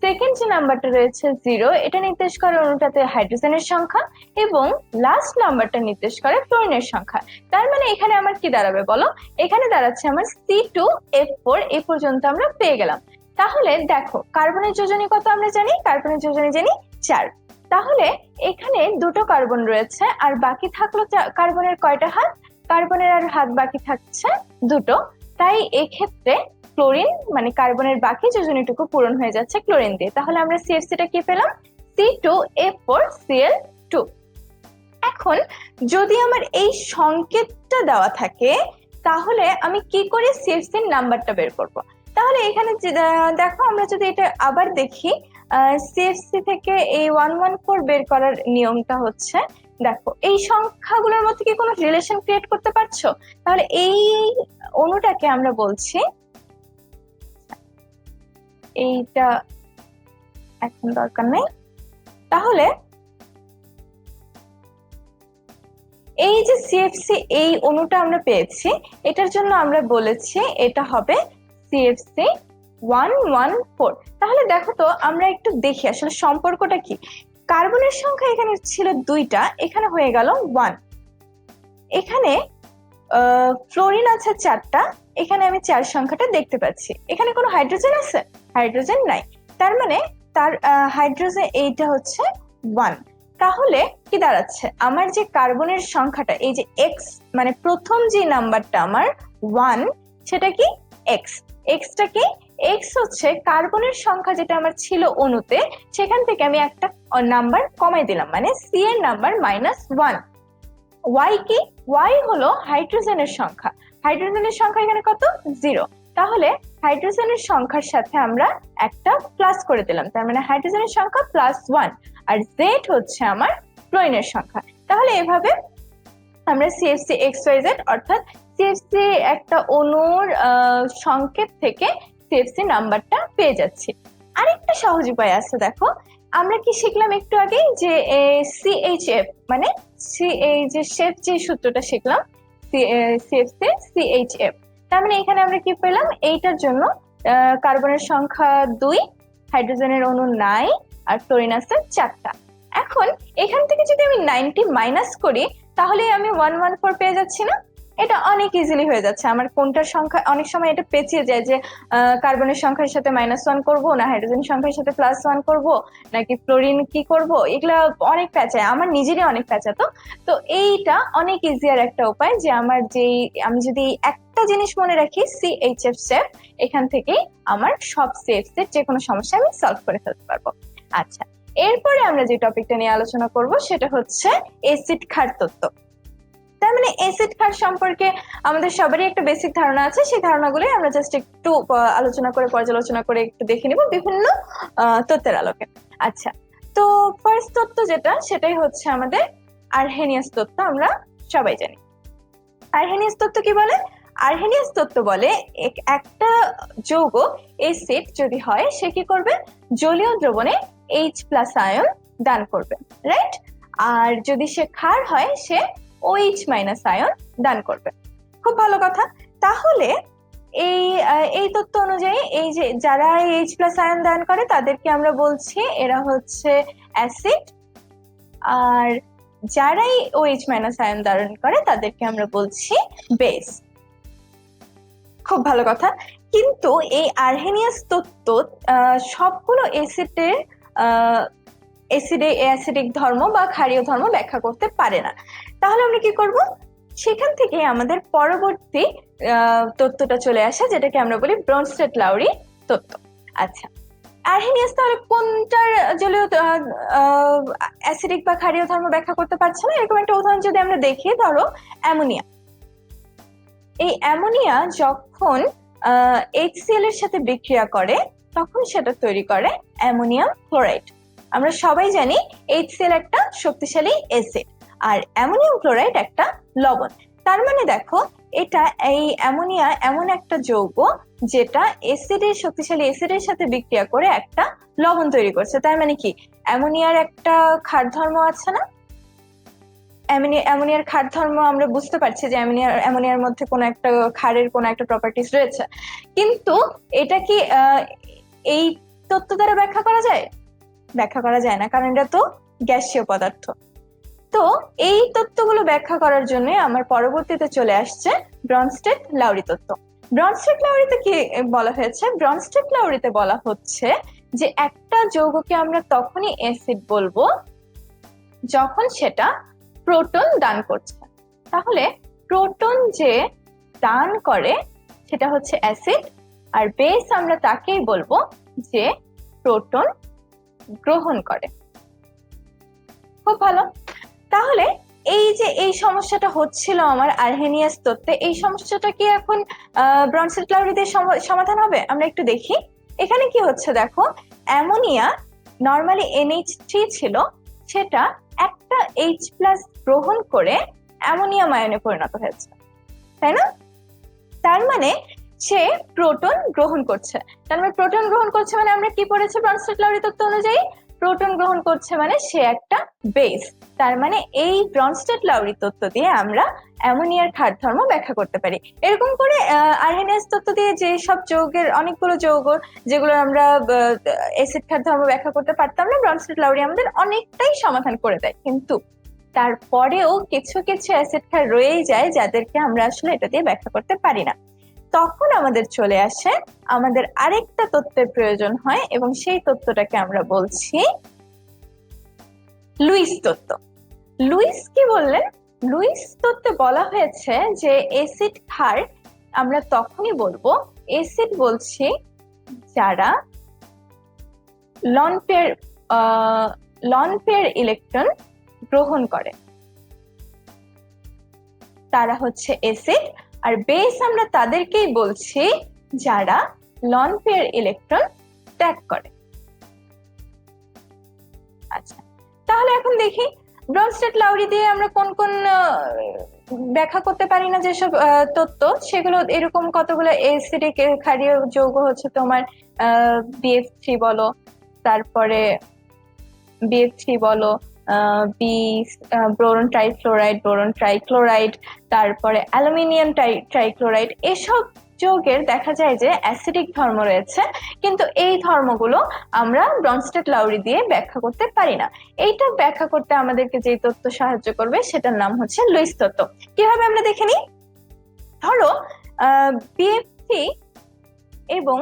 সেকেন্ড যে নাম্বারটা রয়েছে 0, এটা নির্দেশ করে অণুটাতে হাইড্রোজেনের সংখ্যা এবং লাস্ট নাম্বারটা নির্দেশ করে ফ্লোরিনের সংখ্যা। তার মানে এখানে আমার কি দাঁড়াবে বলো? এখানে দাঁড়াচ্ছে আমার C2F4, এই পর্যন্ত আমরা পেয়ে গেলাম। তাহলে দেখো কার্বনের যোজনী কত আমরা জানি, কার্বনের যোজনী জানি 4। তাহলে এখানে দুটো কার্বন রয়েছে আর বাকি থাকলো কার্বনের কয়টা হাত, কার্বনের আর হাত বাকি থাকছে দুটো। তাই এক্ষেত্রে ক্লোরিন মানে কার্বনের বাকি যোজনীটুকু পূরণ হয়ে যাচ্ছে ক্লোরিন দিয়ে। তাহলে আমরা সিএফসিটা কি পেলাম, C2H4Cl2। এখন যদি আমার এই সংকেতটা দেওয়া থাকে তাহলে আমি কি করে সিএফসির নাম্বারটা বের করব। তাহলে এখানে দেখো আমরা যদি এটা আবার দেখি, সিএফসি থেকে এই 114 বের করার নিয়মটা হচ্ছে, দেখো এই সংখ্যাগুলোর মধ্যে কি কোনো রিলেশন ক্রিয়েট করতে পারছো? তাহলে এই অণুটাকে আমরা বলছি, এইটা এখন দরকার নেই। তাহলে এই যে সিএফসি এই অণুটা আমরা পেয়েছি, এটার জন্য আমরা বলেছি এটা হবে সিএফসি 114। তাহলে দেখো তো আমরা একটু দেখি আসলে সম্পর্কটা কি। কার্বনের সংখ্যা এখানে ছিল 2টা, এখানে হয়ে গেল 1। এখানে ফ্লোরিন আছে 4টা, এখানে আমি 4 সংখ্যাটা দেখতে পাচ্ছি। এখানে কোনো হাইড্রোজেন আছে? হাইড্রোজেন নাই, তার মানে তার হাইড্রোজেন এইটা হচ্ছে 1। তাহলে কি দাঁড়াচ্ছে, আমার যে কার্বনের সংখ্যাটা এই যে এক্স মানে প্রথম যে নাম্বারটা আমার 1, সেটা কি এক্স। এক্সটা কি, এক্স হচ্ছে কার্বনের সংখ্যা যেটা আমার ছিল অণুতে, সেখান থেকে আমি একটা নাম্বার কমাই দিলাম, মানে সি এর নাম্বার -1। ওয়াই কি, ওয়াই হলো হাইড্রোজেনের সংখ্যা, হাইড্রোজেনের সংখ্যা এখানে কত, 0। তাহলে হাইড্রোজেনের সংখ্যার সাথে আমরা একটা প্লাস করে দিলাম, তার মানে হাইড্রোজেনের সংখ্যা +1। আর জেড হচ্ছে আমার ফ্লোরিনের সংখ্যা। তাহলে এভাবে আমরা সিএফসি XYZ অর্থাৎ সিএফসি একটা অণুর সংকেত থেকে সিএফসি নাম্বারটা পেয়ে যাচ্ছি। আরেকটা সহজ উপায় আছে, দেখো আমরা কি শিখলাম একটু আগে যে CHF মানে এই যে শেফ যে সূত্রটা শিখলাম সিএফসি CHF। তার মানে এখানে আমরা কি পেলাম, এইটার জন্য কার্বনের সংখ্যা 2, হাইড্রোজেনের অণু নাই, আর ফ্লোরিন আছে 4টা। এখন এখান থেকে যদি আমি 90 মাইনাস করি তাহলে আমি 114 পেয়ে যাচ্ছি না? এটা অনেক ইজিলি হয়ে যাচ্ছে। আমার কোনটার সংখ্যা, অনেক সময় এটা পেঁচিয়ে যায় যে কার্বনের সংখ্যার সাথে -1 করব না হাইড্রোজেন সংখ্যার সাথে +1 করব নাকি ফ্লোরিন কি করব, এগুলা অনেক প্যাঁচায়, আমার নিজেরই অনেক প্যাঁচাতো। তো এইটা অনেক ইজিয়ার একটা উপায় যে আমি যদি একটা জিনিস মনে রাখি CHF শেফ, এখান থেকেই আমার সব সেফসের যে কোনো সমস্যা আমি সলভ করে ফেলতে পারবো। আচ্ছা, এরপরে আমরা যে টপিকটা নিয়ে আলোচনা করব সেটা হচ্ছে অ্যাসিড ক্ষার তত্ত্ব। তার মানে অ্যাসিড ক্ষার সম্পর্কে আমাদের সবারই একটা বেসিক ধারণা আছে, সেই ধারণাগুলোই আমরা জাস্ট একটু আলোচনা করে পর্যালোচনা করে একটু দেখে নিব বিভিন্ন তত্ত্বের আলোকে। আচ্ছা, তো ফার্স্ট তত্ত্ব যেটা, সেটাই হচ্ছে আমাদের আর্হেনিয়াস তত্ত্ব। আমরা সবাই জানি আর্হেনিয়াস তত্ত্ব কি বলে। আর্হেনিয়াস তত্ত্ব বলে একটা যৌগ অ্যাসিড যদি হয় সে কি করবে, জলীয় দ্রবণে H+ আয়ন দান করবে, রাইট। আর যদি সে ক্ষার হয় সে OH- আয়ন দান করবে। খুব ভালো কথা। তাহলে এই তত্ত্ব অনুযায়ী এই যে যারা H+ আয়ন দান করে তাদেরকে আমরা বলছি এরা হচ্ছে অ্যাসিড, আর যারাই OH- আয়ন ধারণ করে তাদেরকে আমরা বলছি বেস। খুব ভালো কথা। কিন্তু এই আর্হেনিয়াস তত্ত্ব সবগুলো অ্যাসিডিক ধর্ম বা ক্ষারীয় ধর্ম ব্যাখ্যা করতে পারে না। তাহলে আমরা কি করব, সেখান থেকে আমাদের পরবর্তী তত্ত্বটা চলে আসে যেটাকে আমরা বলি ব্রনস্টেড-লাউরি তত্ত্ব। আচ্ছা, আর্হেনিয়াস তাহলে কোনটার জলীয় অ্যাসিডিক বা ক্ষারীয় ধর্ম ব্যাখ্যা করতে পারছে না? এরকম একটা উদাহরণ যদি আমরা দেখি, ধরো অ্যামোনিয়া। এই অ্যামোনিয়া যখন HCl এর সাথে বিক্রিয়া করে তখন সেটা তৈরি করে অ্যামোনিয়াম ক্লোরাইড। আমরা সবাই জানি HCl একটা শক্তিশালী অ্যাসিড আর অ্যামোনিয়াম ক্লোরাইড একটা লবণ। তার মানে দেখো এই অ্যামোনিয়া এমন একটা যৌগ যেটা শক্তিশালী অ্যাসিডের সাথে বিক্রিয়া করে একটা লবণ তৈরি করছে। তার মানে কি, অ্যামোনিয়ার একটা ক্ষার ধর্ম আছে না? অ্যামোনিয়ার ক্ষার ধর্ম আমরা বুঝতে পারছি যে অ্যামোনিয়ার মধ্যে কোনো একটা ক্ষারের কোনো একটা প্রপার্টিস রয়েছে, কিন্তু এটা কি এই তত্ত্ব দ্বারা ব্যাখ্যা করা যায়? ব্যাখ্যা করা যায় না, কারণ এটা তো গ্যাসীয় পদার্থ। তো এই তত্ত্বগুলো ব্যাখ্যা করার জন্য আমার পরবর্তীতে চলে আসছে ব্রনস্টেড-লাউরি তত্ত্ব। ব্রনস্টেড লাউরিতে কি বলা হয়েছে? ব্রনস্টেড লাউরিতে বলা হচ্ছে যে একটা যৌগকে আমরা তখনই অ্যাসিড বলবো যখন সেটা প্রোটন দান করছে। তাহলে প্রোটন যে দান করে সেটা হচ্ছে অ্যাসিড, আর বেস আমরা তাকেই বলবো যে প্রোটন গ্রহণ করে। খুব ভালো। তাহলে এই যে এই সমস্যাটা হচ্ছিল আমার আরহেনিয়াস তত্ত্বে, এই সমস্যাটা কি এখন ব্রনস্টেড লাউরি দিয়ে সমাধান হবে? আমরা একটু দেখি এখানে কি হচ্ছে। দেখো, অ্যামোনিয়া নর্মালি NH3 ছিল, সেটা একটা H+ গ্রহণ করে অ্যামোনিয়াম আয়নে পরিণত হয়েছে, তাই না? তার মানে সে প্রোটন গ্রহণ করছে। তার মানে প্রোটন গ্রহণ করছে মানে আমরা কি পড়েছি ব্রনস্টেড লাউরি তত্ত্ব অনুযায়ী? প্রোটন গ্রহণ করছে মানে সে একটা বেস। তার মানে এই ব্রনস্টেড লাউরি তত্ত্ব দিয়ে আমরা অ্যামোনিয়ার ক্ষার ধর্ম ব্যাখ্যা করতে পারি। এরকম করে আরহেনিয়াস তত্ত্ব দিয়ে যে সব যৌগের, অনেকগুলো যৌগ যেগুলো আমরা অ্যাসিড ক্ষার ধর্ম ব্যাখ্যা করতে পারতাম না, ব্রনস্টেড লাউরি আমাদের অনেকটাই সমাধান করে দেয়। কিন্তু তারপরেও কিছু কিছু অ্যাসিড ক্ষার রয়েই যায় যাদেরকে আমরা আসলে এটা দিয়ে ব্যাখ্যা করতে পারি না। তখন আমাদের চলে আসে, আমাদের আরেকটা তত্ত্বের প্রয়োজন হয়, এবং সেই তত্ত্বটাকে আমরা বলছি লুইস তত্ত্ব। লুইস কি বললেন? লুইস তত্ত্বে বলা হয়েছে যে অ্যাসিড ক্ষার আমরা তখনই বলবো, অ্যাসিড বলছি যারা লন পেয়ার ইলেকট্রন গ্রহণ করে, তারা হচ্ছে অ্যাসিড। আর বেস আমরা তাদেরকেই বলছি যারা লন পেয়ার ইলেকট্রন ত্যাগ করে। আচ্ছা, তাহলে এখন দেখি ব্রনস্টেড লাউরি দিয়ে আমরা কোন কোন ব্যাখ্যা করতে পারি না যেসব তত্ত্ব, সেগুলো এরকম কতগুলো অ্যাসিডিক ক্ষারীয় যৌগ হচ্ছে তোমার BF3 বলো, তারপরে BF3 বলো, বি বোরন ট্রাইক্লোরাইড, তারপরে অ্যালুমিনিয়াম ট্রাইক্লোরাইড, এসব যৌগের দেখা যায় যে অ্যাসিডিক ধর্ম রয়েছে, কিন্তু এই ধর্মগুলো আমরা ব্রনস্টেড লাউরি দিয়ে ব্যাখ্যা করতে পারি না। এইটা ব্যাখ্যা করতে আমাদেরকে যে তত্ত্ব সাহায্য করবে সেটার নাম হচ্ছে লুইস তত্ত্ব। কিভাবে আমরা দেখে নিই। ধরো BF3 এবং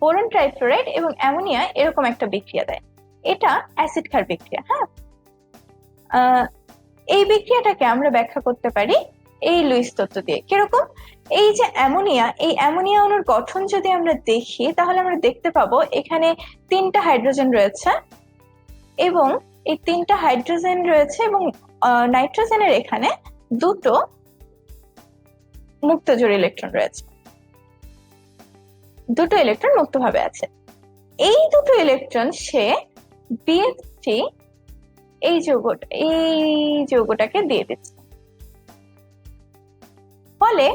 বোরন ট্রাইক্লোরাইড এবং অ্যামোনিয়া এরকম একটা বিক্রিয়া দেয়, এটা অ্যাসিড ক্ষার বিক্রিয়া। হ্যাঁ, এই বিক্রিয়াটাকে আমরা ব্যাখ্যা করতে পারি এই লুইস তত্ত্ব দিয়ে। কিরকম? এই যে অ্যামোনিয়া, এই অ্যামোনিয়া অণুর গঠন যদি আমরা দেখি তাহলে আমরা দেখতে পাবো এখানে 3টা হাইড্রোজেন রয়েছে, এবং এই 3টা হাইড্রোজেন রয়েছে, এবং নাইট্রোজেনের এখানে 2টো মুক্তজোড় ইলেকট্রন রয়েছে, 2টো ইলেকট্রন মুক্তভাবে আছে। এই 2টো ইলেকট্রন সে BF3 এই যৌগটাকে দিয়ে দিচ্ছে, ফলে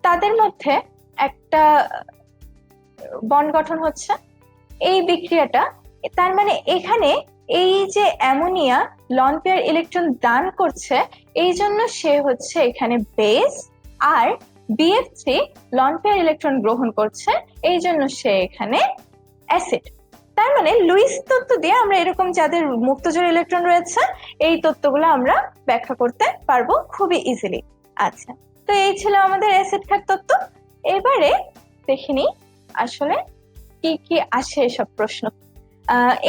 তাদের মধ্যে একটা বন্ড গঠন হচ্ছে। এই বিক্রিয়াটা, তার মানে এখানে এই যে অ্যামোনিয়া লন পেয়ার ইলেকট্রন দান করছে, এই জন্য সে হচ্ছে এখানে বেস, আর BF3 লন পেয়ার ইলেকট্রন গ্রহণ করছে, এই জন্য সে এখানে অ্যাসিড। তার মানে লুইস তত্ত্ব দিয়ে আমরা এরকম যাদের মুক্তজোড় ইলেকট্রন রয়েছে এই তত্ত্বগুলো আমরা ব্যাখ্যা করতে পারবো খুবই ইজিলি। আচ্ছা, তো এই ছিল আমাদের অ্যাসিড ক্ষার তত্ত্ব। এবারে দেখিনি আসলে কি কি আসে এসব প্রশ্ন।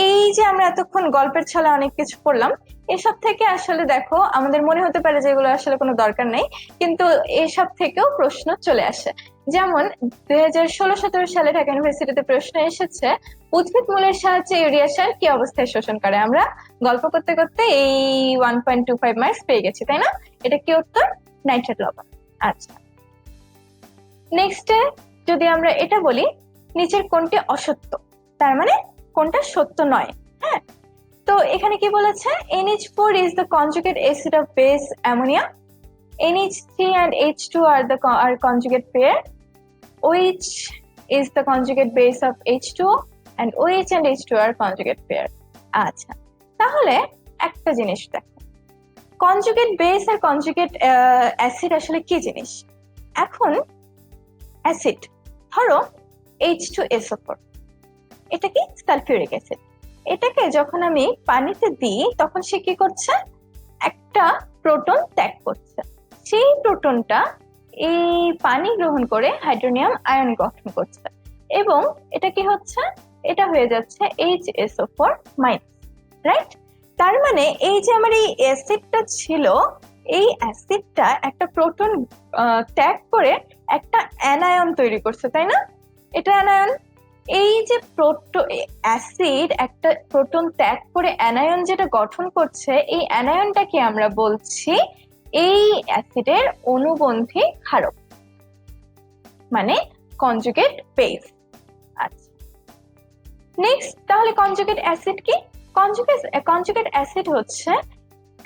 এই যে আমরা এতক্ষণ গল্পের ছলে অনেক কিছু পড়লাম, এসব থেকে আসলে দেখো আমাদের মনে হতে পারে যে এগুলো আসলে কোনো দরকার নেই, কিন্তু এসব থেকেও প্রশ্ন চলে আসে। যেমন 2016-17 সালে ঢাকা ইউনিভার্সিটিতে প্রশ্ন এসেছে, উদ্ভিদ মূলের সাহায্যে ইউরিয়া সার কি অবস্থায় শোষণ করে? আমরা গল্প করতে করতে এই 1.25 মার্কস পেয়ে গেছি, তাই না? এটা কি উত্তর? নাইট্রেট লবণ। আচ্ছা, নেক্সটে যদি আমরা এটা বলি, নিচের কোনটি অসত্য, তার মানে কোনটা সত্য নয়। হ্যাঁ, তো এখানে কি বলেছে? NH4 is the conjugate acid of base ammonia. NH3 and H2 are conjugate pair. OH is the conjugate base of H2O, and OH and H2 are conjugate pair. আচ্ছা, তাহলে একটা জিনিস দেখো, কনজুগেট বেস আর কনজুগেট অ্যাসিড আসলে কি জিনিস। এখন acid, ধরো H2SO4, এটা কি সালফিউরিক অ্যাসিড, এটাকে যখন আমি পানিতে দিই তখন সে কি করছে? একটা প্রোটন ত্যাগ করছে। সেই প্রোটনটা এই পানি গ্রহণ করে হাইড্রোনিয়াম আয়ন গঠন করছে এবং এটা কি হচ্ছে, এটা হয়ে যাচ্ছে HSO4 মাইনাস, রাইট? তার মানে এই যে আমার এই অ্যাসিডটা ছিল, এই অ্যাসিডটা একটা প্রোটন ত্যাগ করে একটা অ্যানায়ন তৈরি করছে, তাই না? এটা অ্যানায়ন। এই যে অ্যাসিড একটা প্রোটন ত্যাগ করে অ্যানায়ন যেটা গঠন করছে, এই অ্যানায়নটাকে আমরা বলছি এই অ্যাসিডের অনুবন্ধী ক্ষারক, মানে কনজুগেট বেস। আচ্ছা, নেক্সট তাহলে কনজুগেট অ্যাসিড কি? কনজুগেট অ্যাসিড হচ্ছে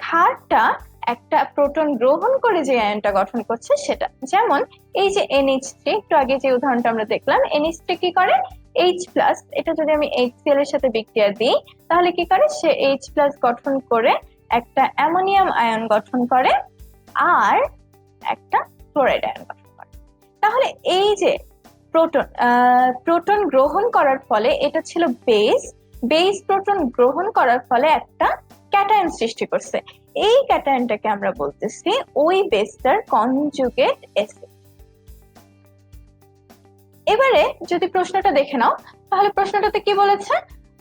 ক্ষারটা একটা প্রোটন গ্রহণ করে যে আয়নটা গঠন করছে সেটা। যেমন এই যে NH3, একটু আগে যে উদাহরণটা আমরা দেখলাম, NH3 কি করে, H+, এটা যদি আমি HCl এর সাথে বিক্রিয়া দিই তাহলে কি করে, সে H+ গঠন করে একটা অ্যামোনিয়াম আয়ন গঠন করে আর একটা ক্লোরাইড আয়ন গঠন করে। তাহলে এই যে প্রোটন গ্রহণ করার ফলে, এটা ছিল বেস প্রোটন গ্রহণ করার ফলে একটা ক্যাটায়ন সৃষ্টি করছে। এই ক্যাটায়নটাকে আমরা বলতেছি ওই বেসটার কনজুগেট অ্যাসিড। এবারে যদি প্রশ্নটা দেখে নাও, তাহলে প্রশ্নটাতে কি বলেছে,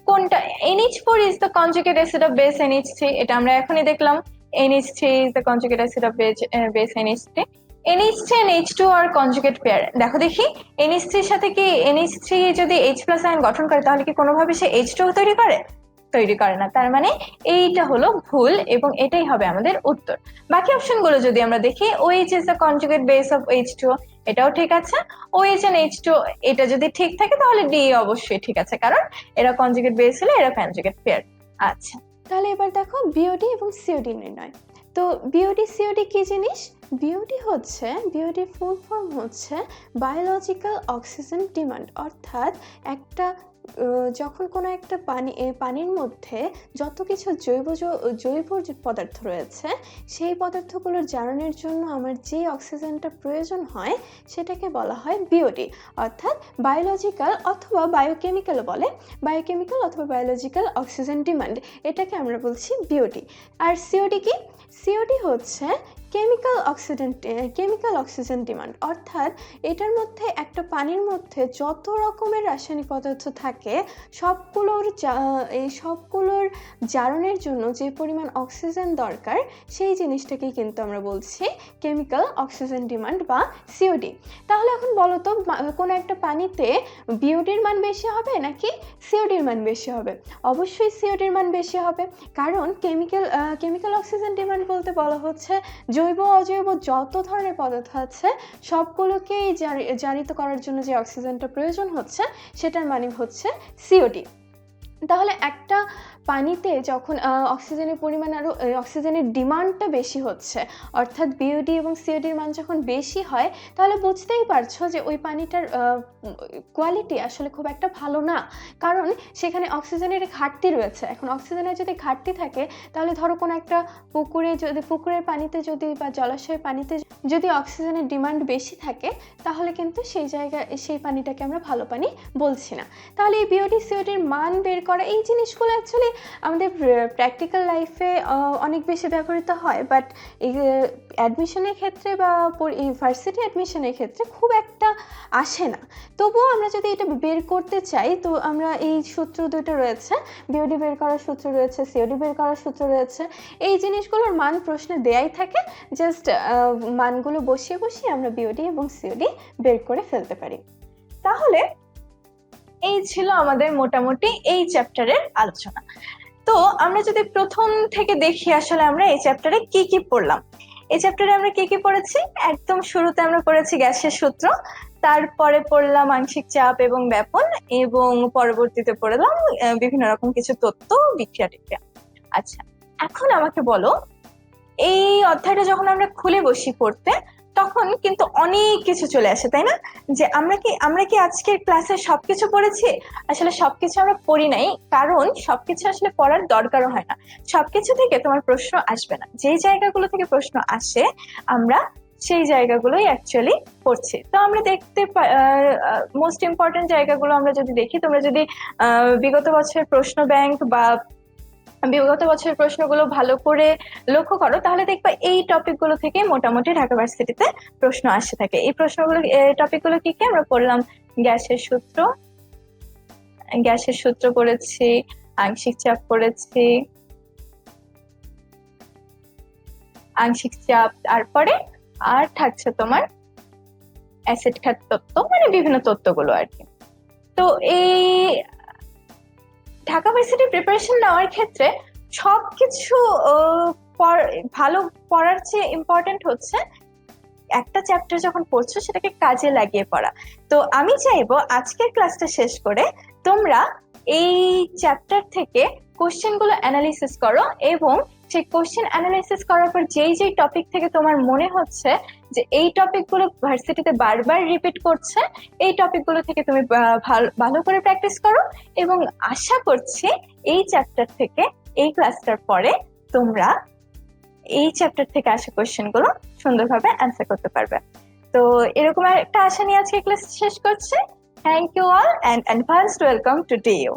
কোনটা NH4 is the conjugate acid of base NH3, এটা আমরা এখনই দেখলাম। NH3 is the conjugate acid of base NH3. NH3 and H2 are conjugate pair. দেখো দেখি, NH3 এর সাথে কি NH3 যদি H+ আয়ন গঠন করে তাহলে কি কোনোভাবে সে H2 তৈরি করে না। তার মানে এইটা হলো ভুল এবং এটাই হবে আমাদের উত্তর। বাকি অপশনগুলো যদি আমরা দেখি, OH is the conjugate base of H2, এটাও ঠিক আছে। OH and H2 এটা যদি ঠিক থাকে তাহলে D অবশ্যই ঠিক আছে, কারণ এরা কনজুগেট বেস হলে এরা কনজুগেট পেয়ার। আচ্ছা, তাহলে এবার দেখো বিওডি এবং সিওডি নির্ণয়। তো বিওডি সিওডি কি জিনিস? বিওডি ফুল ফর্ম হচ্ছে বায়োলজিক্যাল অক্সিজেন ডিমান্ড, অর্থাৎ একটা যখন কোনো একটা পানির মধ্যে যত কিছু জৈব পদার্থ রয়েছে, সেই পদার্থগুলোর জারণের জন্য আমার যে অক্সিজেনটা প্রয়োজন হয় সেটাকে বলা হয় বিওডি, অর্থাৎ বায়োলজিক্যাল অথবা বায়োকেমিক্যালও বলে, বায়োকেমিক্যাল অথবা বায়োলজিক্যাল অক্সিজেন ডিমান্ড, এটাকে আমরা বলছি বিওডি। আর সিওডি কি? সিওডি হচ্ছে কেমিক্যাল অক্সিজেন ডিমান্ড, অর্থাৎ এটার মধ্যে একটা পানির মধ্যে যত রকমের রাসায়নিক পদার্থ থাকে সবগুলোর জারণের জন্য যে পরিমাণ অক্সিজেন দরকার, সেই জিনিসটাকেই কিন্তু আমরা বলছি কেমিক্যাল অক্সিজেন ডিমান্ড বা সিওডি। তাহলে এখন বলো তো, কোনো একটা পানিতে বিওডির মান বেশি হবে নাকি সিওডির মান বেশি হবে? অবশ্যই সিওডির মান বেশি হবে, কারণ কেমিক্যাল অক্সিজেন ডিমান্ড বলতে বলা হচ্ছে জৈব অজৈব যত ধরনের পদার্থ আছে সবগুলোকেই জারিত করার জন্য যে অক্সিজেনটা প্রয়োজন হচ্ছে সেটার মানে হচ্ছে সিওডি। তাহলে একটা পানিতে যখন অক্সিজেনের পরিমাণ আরও অক্সিজেনের ডিমান্ডটা বেশি হচ্ছে, অর্থাৎ বিওডি এবং সিওডির মান যখন বেশি হয়, তাহলে বুঝতেই পারছো যে ওই পানিটার কোয়ালিটি আসলে খুব একটা ভালো না, কারণ সেখানে অক্সিজেনের ঘাটতি রয়েছে। এখন অক্সিজেনের যদি ঘাটতি থাকে, তাহলে ধরো কোনো একটা পুকুরের পানিতে যদি বা জলাশয়ের পানিতে যদি অক্সিজেনের ডিমান্ড বেশি থাকে, তাহলে কিন্তু সেই পানিটাকে আমরা ভালো পানি বলছি না। তাহলে এই বিওডি সিওডির মান বের করা, এই জিনিসগুলো অ্যাকচুয়ালি আমাদের প্র্যাকটিক্যাল লাইফে অনেক বেশি ব্যবহৃত হয়, বাট এই অ্যাডমিশনের ক্ষেত্রে বা ইউনিভার্সিটি অ্যাডমিশনের ক্ষেত্রে খুব একটা আসে না। তবুও আমরা যদি এটা বের করতে চাই, তো আমরা এই সূত্র দুটো রয়েছে, বিওডি বের করার সূত্র রয়েছে, সিওডি বের করার সূত্র রয়েছে, এই জিনিসগুলোর মান প্রশ্নে দেয়াই থাকে, জাস্ট মানগুলো বসিয়ে আমরা বিওডি এবং সিওডি বের করে ফেলতে পারি। তাহলে এই ছিল আমাদের মোটামুটি এই চ্যাপ্টারের আলোচনা। তো আমরা যদি প্রথম থেকে দেখি আসলে আমরা এই চ্যাপ্টারে কি কি পড়লাম। এই চ্যাপ্টারে আমরা কি কি পড়েছি? একদম শুরুতে আমরা পড়েছি গ্যাসের সূত্র, তারপরে পড়লাম আংশিক চাপ এবং ব্যাপন, এবং পরবর্তীতে পড়লাম বিভিন্ন রকম কিছু তত্ত্ব, বিক্রিয়া টিক্রিয়া। আচ্ছা, এখন আমাকে বলো, এই অধ্যায়টা যখন আমরা খুলে বসি পড়তে, তখন কিন্তু অনেক কিছু চলে আসে, তাই না? যে আমরা কি আজকের ক্লাসে সবকিছু পড়েছি? আসলে সবকিছু আমরা পড়ি নাই, কারণ সবকিছু আসলে পড়ার দরকারও হয় না। সবকিছু থেকে তোমার প্রশ্ন আসবে না, যেই জায়গাগুলো থেকে প্রশ্ন আসে আমরা সেই জায়গাগুলোই অ্যাকচুয়ালি পড়ছি। তো আমরা দেখতে মোস্ট ইম্পর্টেন্ট জায়গাগুলো আমরা যদি দেখি, তোমরা যদি বিগত বছরের প্রশ্ন ব্যাংক বা বিগত বছরের প্রশ্নগুলো ভালো করে লক্ষ্য করো, তাহলে দেখবা এই টপিকগুলো থেকে মোটামুটি ঢাকা ভার্সিটিতে প্রশ্ন আসে থাকে। এই প্রশ্নগুলো টপিকগুলো কি কি আমরা পড়লাম? গ্যাসের সূত্র, পড়েছি, আংশিক চাপ পড়েছি, তারপরে আর থাকছে তোমার অ্যাসিড খাত তত্ত্ব, মানে বিভিন্ন তত্ত্বগুলো আর কি। তো এই ঢাকা ভার্সিটি প্রিপারেশন নেওয়ার ক্ষেত্রে সবকিছু ভালো পড়ার চেয়ে ইম্পর্টেন্ট হচ্ছে একটা চ্যাপ্টার যখন পড়ছো সেটাকে কাজে লাগিয়ে পড়া। তো আমি চাইবো আজকের ক্লাসটা শেষ করে তোমরা এই চ্যাপ্টার থেকে কোশ্চেন গুলো অ্যানালিসিস করো, এবং সেই কোশ্চেন অ্যানালাইসিস করার পর যেই যেই টপিক থেকে তোমার মনে হচ্ছে যে এই টপিকগুলো ভার্সিটিতে বারবার রিপিট করছে, এই টপিকগুলো থেকে তুমি ভালো করে প্র্যাকটিস করো। এবং আশা করছি এই চ্যাপ্টার থেকে, এই ক্লাসটার পরে তোমরা এই চ্যাপ্টার থেকে আসা কোশ্চেন গুলো সুন্দরভাবে অ্যান্সার করতে পারবে। তো এরকম একটা আশা নিয়ে আজকে ক্লাস শেষ করছি। Thank you all and advanced welcome to day you.